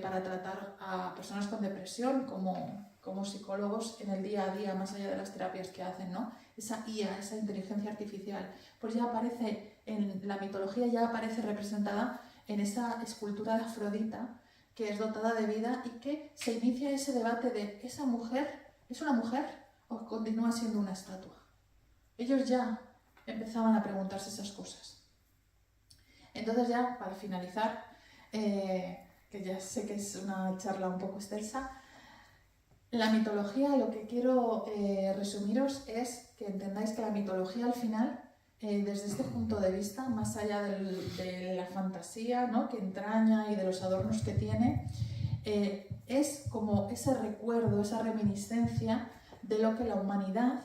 B: para tratar a personas con depresión como psicólogos en el día a día, más allá de las terapias que hacen, ¿no? Esa IA, esa inteligencia artificial, pues ya aparece en la mitología, ya aparece representada en esa escultura de Afrodita, que es dotada de vida y que se inicia ese debate de ¿esa mujer es una mujer o continúa siendo una estatua? Ellos ya empezaban a preguntarse esas cosas. Entonces ya, para finalizar, que ya sé que es una charla un poco extensa, la mitología, lo que quiero resumiros es que entendáis que la mitología al final, desde este punto de vista, más allá de la fantasía, ¿no?, que entraña y de los adornos que tiene, es como ese recuerdo, esa reminiscencia de lo que la humanidad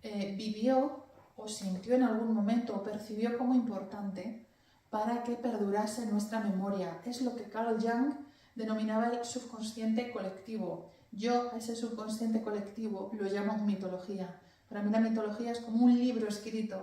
B: vivió o sintió en algún momento o percibió como importante para que perdurase en nuestra memoria. Es lo que Carl Jung denominaba el subconsciente colectivo. Yo a ese subconsciente colectivo lo llamo mitología. Para mí la mitología es como un libro escrito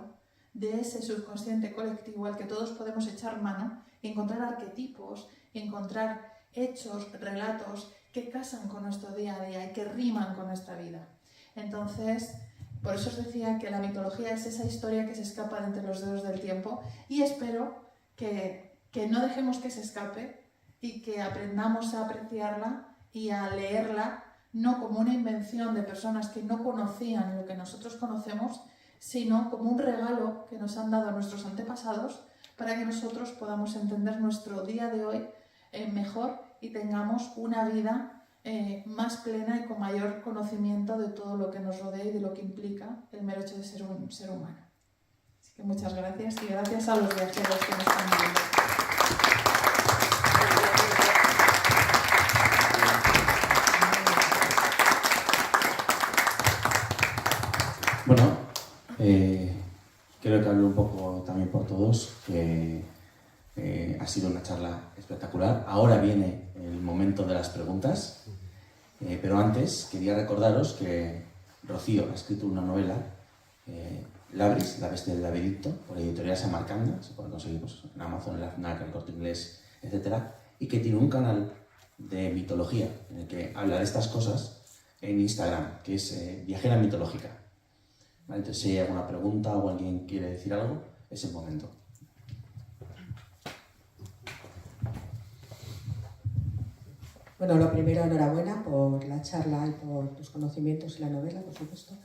B: de ese subconsciente colectivo al que todos podemos echar mano y encontrar arquetipos, y encontrar hechos, relatos que casan con nuestro día a día y que riman con nuestra vida. Entonces, por eso os decía que la mitología es esa historia que se escapa de entre los dedos del tiempo y espero que no dejemos que se escape y que aprendamos a apreciarla y a leerla no como una invención de personas que no conocían lo que nosotros conocemos, sino como un regalo que nos han dado nuestros antepasados para que nosotros podamos entender nuestro día de hoy mejor y tengamos una vida más plena y con mayor conocimiento de todo lo que nos rodea y de lo que implica el mero hecho de ser un ser humano. Así que muchas gracias y gracias a los viajeros que nos están viendo.
A: Bueno, creo que hablo un poco también por todos, que ha sido una charla espectacular. Ahora viene el momento de las preguntas, pero antes quería recordaros que Rocío ha escrito una novela, Labris, la bestia del laberinto, por la editorial Samarcanda, se puede conseguir pues, en Amazon, en la FNAC, en el Corte Inglés, etc. Y que tiene un canal de mitología en el que habla de estas cosas en Instagram, que es Viajera Mitológica. ¿Vale? Entonces, si hay alguna pregunta o alguien quiere decir algo, es el momento.
C: Bueno, lo primero, enhorabuena por la charla y por tus conocimientos y la novela, por supuesto.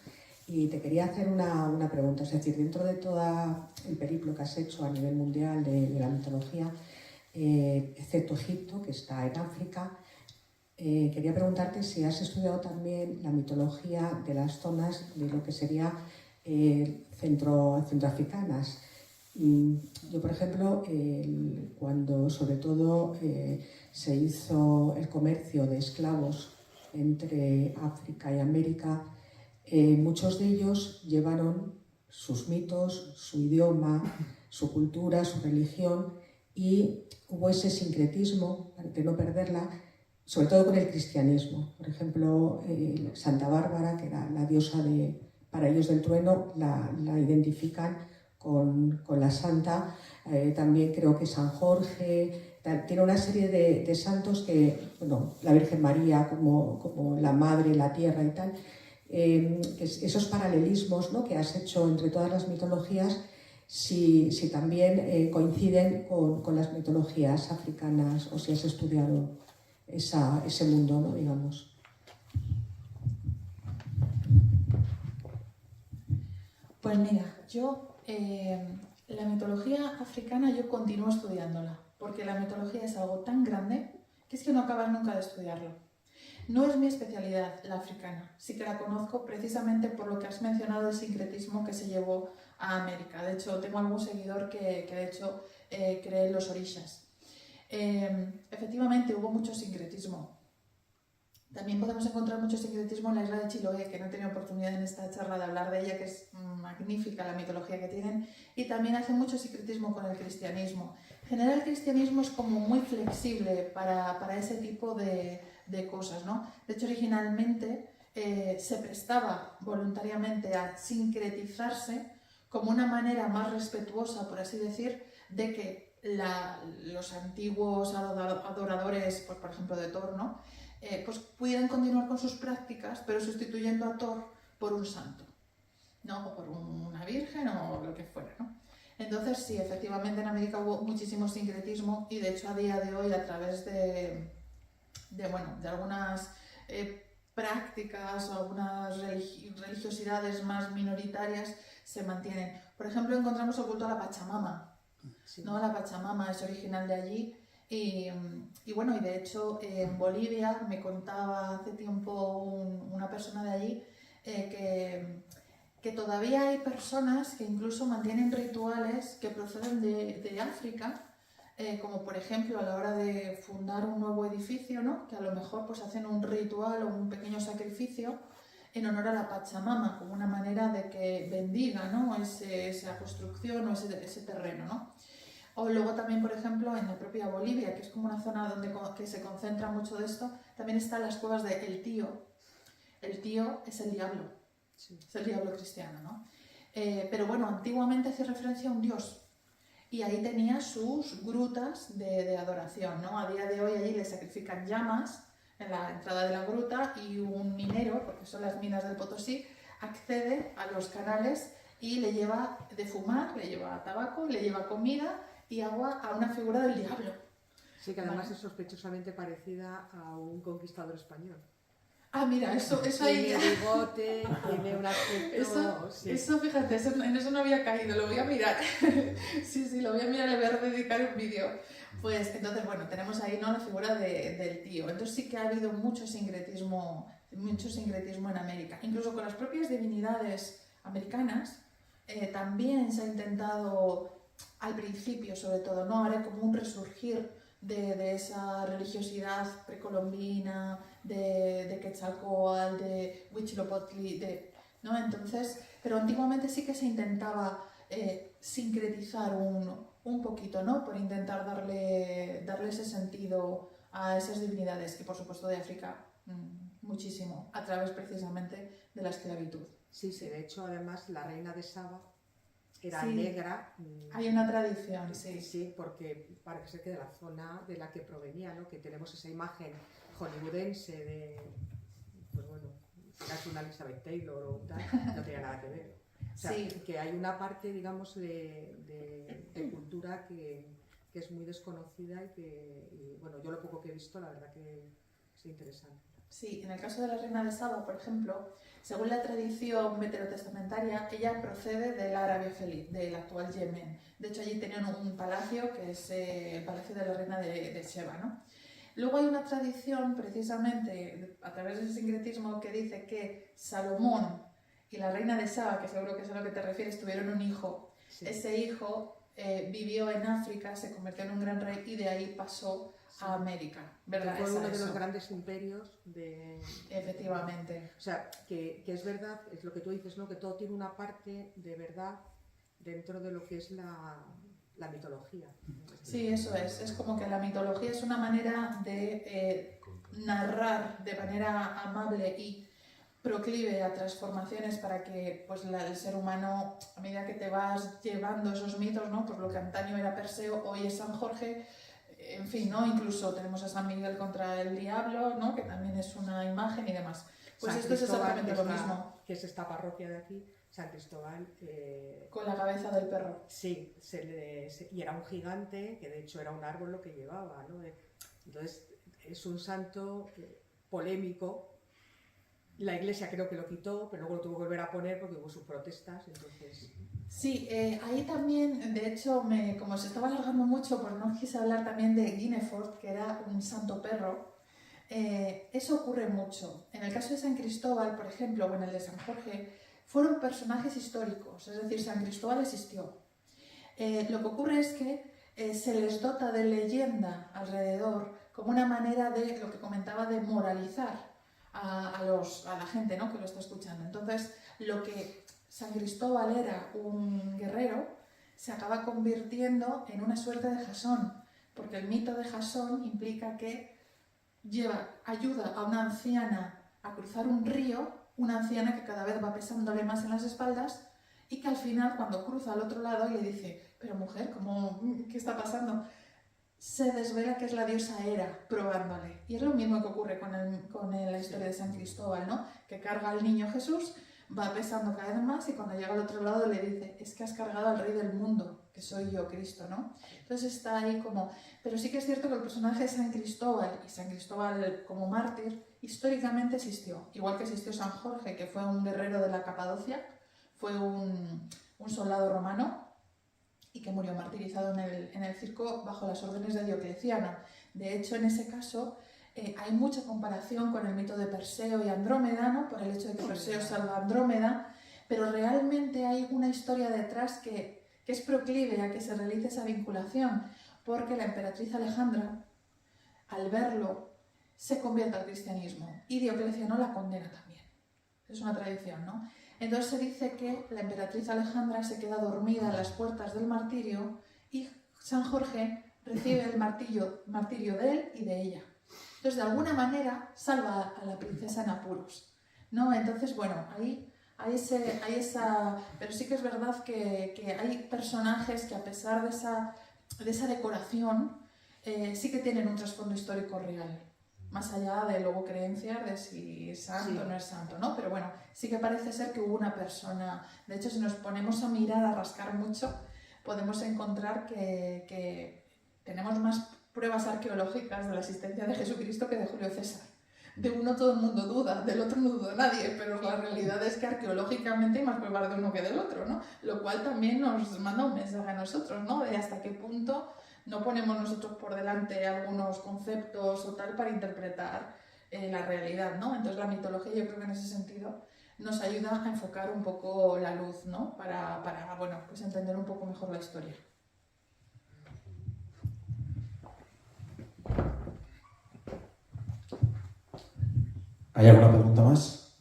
C: Y te quería hacer una pregunta, es decir, dentro de todo el periplo que has hecho a nivel mundial de la mitología, excepto Egipto, que está en África, quería preguntarte si has estudiado también la mitología de las zonas de lo que sería centroafricanas. Yo, por ejemplo, cuando sobre todo se hizo el comercio de esclavos entre África y América, muchos de ellos llevaron sus mitos, su idioma, su cultura, su religión, y hubo ese sincretismo, de no perderla, sobre todo con el cristianismo. Por ejemplo, Santa Bárbara, que era la diosa para ellos del trueno, la identifican con la santa. También creo que San Jorge, tiene una serie de santos que, bueno, la Virgen María como la madre, la tierra y tal, esos paralelismos, ¿no?, que has hecho entre todas las mitologías, si también coinciden con las mitologías africanas, o si has estudiado ese mundo, ¿no?, digamos.
B: Pues mira, yo la mitología africana yo continúo estudiándola, porque la mitología es algo tan grande que es que no acabas nunca de estudiarlo. No es mi especialidad la africana, sí que la conozco precisamente por lo que has mencionado del sincretismo que se llevó a América. De hecho, tengo algún seguidor que de hecho cree en los orishas. Efectivamente, hubo mucho sincretismo. También podemos encontrar mucho sincretismo en la isla de Chiloé, que no he tenido oportunidad en esta charla de hablar de ella, que es magnífica la mitología que tienen, y también hace mucho sincretismo con el cristianismo. En general, el cristianismo es como muy flexible para ese tipo de cosas, ¿no? De hecho, originalmente se prestaba voluntariamente a sincretizarse como una manera más respetuosa, por así decir, de que los antiguos adoradores, pues, por ejemplo, de Thor, ¿no?, pues pudieran continuar con sus prácticas, pero sustituyendo a Thor por un santo, ¿no?, o por una virgen o lo que fuera, ¿no? Entonces, sí, efectivamente en América hubo muchísimo sincretismo, y de hecho a día de hoy, a través de algunas prácticas o algunas religiosidades más minoritarias, se mantienen. Por ejemplo, encontramos el culto a la Pachamama, sí, ¿no? La Pachamama es original de allí. Y bueno, y de hecho en Bolivia me contaba hace tiempo una persona de allí que todavía hay personas que incluso mantienen rituales que proceden de África, como por ejemplo a la hora de fundar un nuevo edificio, ¿no?, que a lo mejor pues hacen un ritual o un pequeño sacrificio en honor a la Pachamama, como una manera de que bendiga, ¿no?, esa construcción o ese terreno, ¿no? O luego también, por ejemplo, en la propia Bolivia, que es como una zona que se concentra mucho de esto, también están las cuevas de El Tío. El Tío es el diablo, sí, es el diablo cristiano, ¿no? Pero bueno, antiguamente hacía referencia a un dios, y ahí tenía sus grutas de adoración, ¿no? A día de hoy allí le sacrifican llamas en la entrada de la gruta, y un minero, porque son las minas del Potosí, accede a los canales y le lleva de fumar, le lleva tabaco, le lleva comida y agua a una figura del diablo.
D: Sí, que además es sospechosamente parecida a un conquistador español.
B: Ah, mira, eso ahí...
D: Tiene bigote, tiene un aspecto...
B: Eso, fíjate, en eso no había caído, lo voy a mirar. Sí, lo voy a mirar, le voy a dedicar un vídeo. Pues entonces, bueno, tenemos ahí, ¿no?, la figura del tío. Entonces sí que ha habido mucho sincretismo en América. Incluso con las propias divinidades americanas, también se ha intentado, al principio sobre todo, ¿no?, ahora como un resurgir de esa religiosidad precolombina, de Quetzalcóatl, de Huitzilopochtli, ¿no? Entonces, pero antiguamente sí que se intentaba sincretizar un poquito, ¿no?, por intentar darle ese sentido a esas divinidades, y por supuesto de África muchísimo, a través precisamente de la esclavitud.
D: Sí, de hecho, además, la reina de Saba era negra.
B: Hay una tradición, sí.
D: Sí, porque parece que de la zona de la que provenía, ¿no?, que tenemos esa imagen hollywoodense de, pues bueno, casi una Elizabeth Taylor o tal, no tiene nada que ver. O sea, que hay una parte, digamos, de cultura que es muy desconocida y bueno, yo lo poco que he visto, la verdad que es interesante.
B: Sí, en el caso de la reina de Saba, por ejemplo, según la tradición veterotestamentaria, ella procede de la Arabia Feliz, del actual Yemen. De hecho, allí tenían un palacio que es el palacio de la reina de Sheba, ¿no? Luego hay una tradición, precisamente, a través del sincretismo, que dice que Salomón y la reina de Saba, que seguro que es a lo que te refieres, tuvieron un hijo. Sí. Ese hijo vivió en África, se convirtió en un gran rey y de ahí pasó a América,
D: Que
B: ¿verdad?
D: fue
B: Es
D: uno de
B: eso.
D: los grandes imperios de...
B: Efectivamente.
D: O sea, que es verdad, es lo que tú dices, ¿no? Que todo tiene una parte de verdad dentro de lo que es la mitología.
B: Sí, eso es. Es como que la mitología es una manera de narrar de manera amable y proclive a transformaciones para que pues, el ser humano, a medida que te vas llevando esos mitos, ¿no? Por lo que antaño era Perseo, hoy es San Jorge, en fin, ¿no? Incluso tenemos a San Miguel contra el diablo, ¿no? Que también es una imagen y demás. Pues
D: San
B: esto es
D: Cristóbal,
B: exactamente lo mismo,
D: que es esta parroquia de aquí, San Cristóbal.
B: con la cabeza del perro.
D: Sí, y era un gigante, que de hecho era un árbol lo que llevaba, ¿no? Entonces, es un santo polémico. La Iglesia creo que lo quitó, pero luego lo tuvo que volver a poner porque hubo sus protestas, entonces...
B: Sí, ahí también, de hecho, como se estaba alargando mucho, pues no quise hablar también de Guinefort, que era un santo perro. Eso ocurre mucho. En el caso de San Cristóbal, por ejemplo, o en el de San Jorge, fueron personajes históricos, es decir, San Cristóbal existió. Lo que ocurre es que se les dota de leyenda alrededor como una manera de, lo que comentaba, de moralizar a la gente, ¿no? Que lo está escuchando. Entonces, lo que San Cristóbal era un guerrero se acaba convirtiendo en una suerte de Jasón, porque el mito de Jasón implica que ayuda a una anciana a cruzar un río, una anciana que cada vez va pesándole más en las espaldas y que al final, cuando cruza al otro lado y le dice, pero mujer, ¿qué está pasando?, se desvela que es la diosa Hera probándole. Y es lo mismo que ocurre con la historia de San Cristóbal, ¿no? Que carga al niño Jesús, va pesando cada vez más y cuando llega al otro lado le dice, es que has cargado al rey del mundo, que soy yo, Cristo, ¿no? Entonces está ahí como... Pero sí que es cierto que el personaje de San Cristóbal y San Cristóbal como mártir históricamente existió. Igual que existió San Jorge, que fue un guerrero de la Capadocia, fue un soldado romano y que murió martirizado en el circo bajo las órdenes de Diocleciano. De hecho, en ese caso hay mucha comparación con el mito de Perseo y Andrómeda, ¿no? Por el hecho de que Perseo salva a Andrómeda, pero realmente hay una historia detrás que es proclive a que se realice esa vinculación, porque la emperatriz Alejandra, al verlo, se convierte al cristianismo y Diocleciano la condena también. Es una tradición, ¿no? Entonces se dice que la emperatriz Alejandra se queda dormida en las puertas del martirio y San Jorge recibe el martirio de él y de ella. Entonces, de alguna manera, salva a la princesa en apuros, ¿no? Entonces, bueno, ahí hay esa... Pero sí que es verdad que hay personajes que, a pesar de esa decoración, sí que tienen un trasfondo histórico real. Más allá de luego creencias de si es santo o no es santo, ¿no? Pero bueno, sí que parece ser que hubo una persona... De hecho, si nos ponemos a mirar, a rascar mucho, podemos encontrar que tenemos más pruebas arqueológicas de la existencia de Jesucristo que de Julio César. De uno todo el mundo duda, del otro no duda nadie, pero la realidad es que arqueológicamente hay más pruebas de uno que del otro, ¿no? Lo cual también nos manda un mensaje a nosotros, ¿no? De hasta qué punto no ponemos nosotros por delante algunos conceptos o tal para interpretar la realidad, ¿no? Entonces la mitología, yo creo que en ese sentido nos ayuda a enfocar un poco la luz, ¿no? Para bueno, pues entender un poco mejor la historia.
A: ¿Hay alguna pregunta más?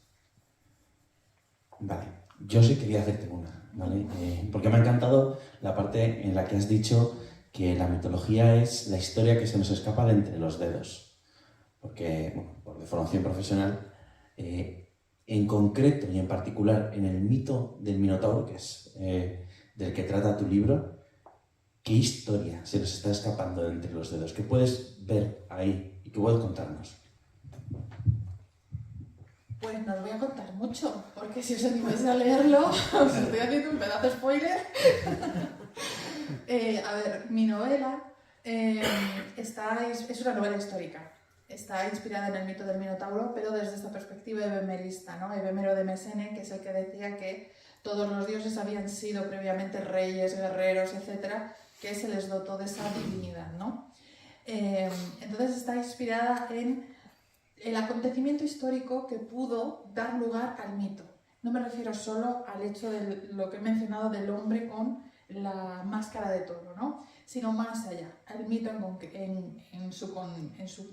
A: Vale, yo sí quería hacerte una, ¿vale? Porque me ha encantado la parte en la que has dicho que la mitología es la historia que se nos escapa de entre los dedos. Porque, bueno, por formación profesional, en concreto y en particular en el mito del Minotauro, que es del que trata tu libro, ¿qué historia se nos está escapando de entre los dedos? ¿Qué puedes ver ahí y qué puedes contarnos?
B: Pues no os voy a contar mucho, porque si os animáis a leerlo, os estoy haciendo un pedazo de spoiler. A ver, mi novela es una novela histórica. Está inspirada en el mito del Minotauro, pero desde esta perspectiva ebemerista, ¿no? Ebemero de Mesene, que es el que decía que todos los dioses habían sido previamente reyes, guerreros, etcétera, que se les dotó de esa divinidad, ¿no? Entonces está inspirada en el acontecimiento histórico que pudo dar lugar al mito. No me refiero solo al hecho de lo que he mencionado del hombre con la máscara de toro, ¿no? sino más allá, el mito en su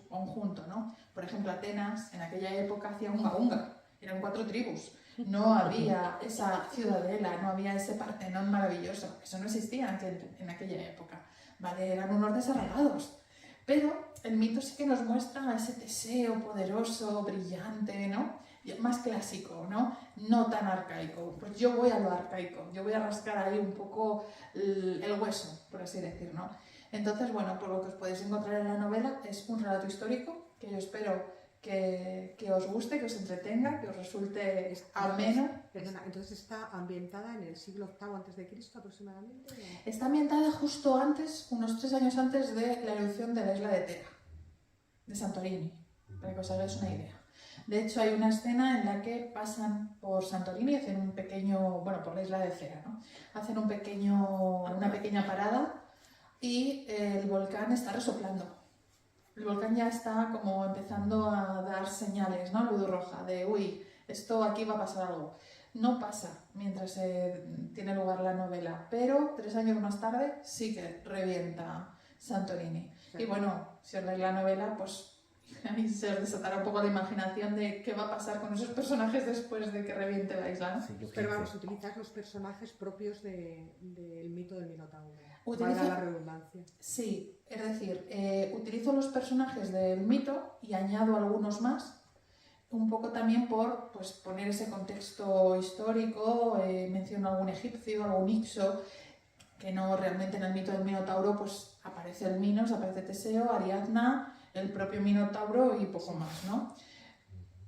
B: conjunto, ¿no? Por ejemplo, Atenas en aquella época hacía unga unga, eran 4 tribus, no había esa ciudadela, no había ese Partenón maravilloso, eso no existía en aquella época, ¿vale? Eran unos desarraigados. Pero el mito sí que nos muestra ese Teseo poderoso, brillante, ¿no? Más clásico, ¿no? No tan arcaico. Pues yo voy a lo arcaico, yo voy a rascar ahí un poco el hueso, por así decir, ¿no? Entonces, bueno, por lo que os podéis encontrar en la novela es un relato histórico que yo espero que os guste, que os entretenga, que os resulte ameno.
D: Perdona, entonces está ambientada en el siglo VIII a.C. aproximadamente.
B: Está ambientada justo antes, unos 3 años antes de la erupción de la isla de Tera, de Santorini, para que os hagáis una idea. De hecho, hay una escena en la que pasan por Santorini y hacen un pequeño, bueno, por la isla de Cera, ¿no? Hacen una pequeña parada y el volcán está resoplando. El volcán ya está como empezando a dar señales, ¿no? Luz roja, de uy, esto aquí va a pasar algo. No pasa mientras tiene lugar la novela, pero 3 años más tarde sí que revienta Santorini. Y bueno, si os leéis la novela, pues ahí se os desatará un poco la imaginación de qué va a pasar con esos personajes después de que reviente la isla, ¿no?
A: Sí, yo
D: Pero
A: creo
D: vamos,
A: que-
D: utilizar los personajes propios del mito del Minotauro.
B: Utilizo-
D: Para la redundancia.
B: Sí, es decir, utilizo los personajes del mito y añado algunos más, un poco también por pues, poner ese contexto histórico, menciono algún egipcio, algún Ixo, que no realmente en el mito del Minotauro pues aparece el Minos, aparece Teseo, Ariadna, el propio Minotauro y poco más, ¿no?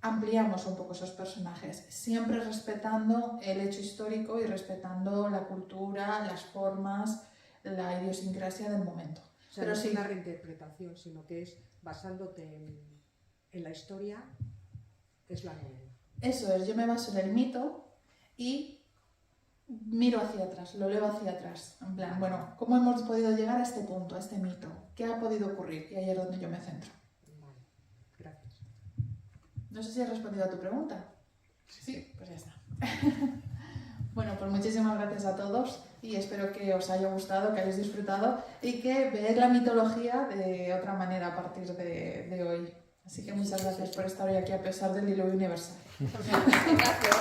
B: Ampliamos un poco esos personajes, siempre respetando el hecho histórico y respetando la cultura, las formas, la idiosincrasia del momento.
D: O sea,
B: Pero
D: no es
B: sí.
D: una reinterpretación, sino que es basándote en la historia, es la novela.
B: Eso es, yo me baso en el mito y miro hacia atrás, lo leo hacia atrás. En plan, bueno, ¿cómo hemos podido llegar a este punto, a este mito? ¿Qué ha podido ocurrir? Y ahí es donde yo me centro.
D: Vale, gracias.
B: No sé si he respondido a tu pregunta. Sí, pues ya está. Bueno, pues muchísimas gracias a todos y espero que os haya gustado, que hayáis disfrutado y que veáis la mitología de otra manera a partir de hoy. Así que muchas gracias por estar hoy aquí a pesar del diluvio universal.
D: Gracias.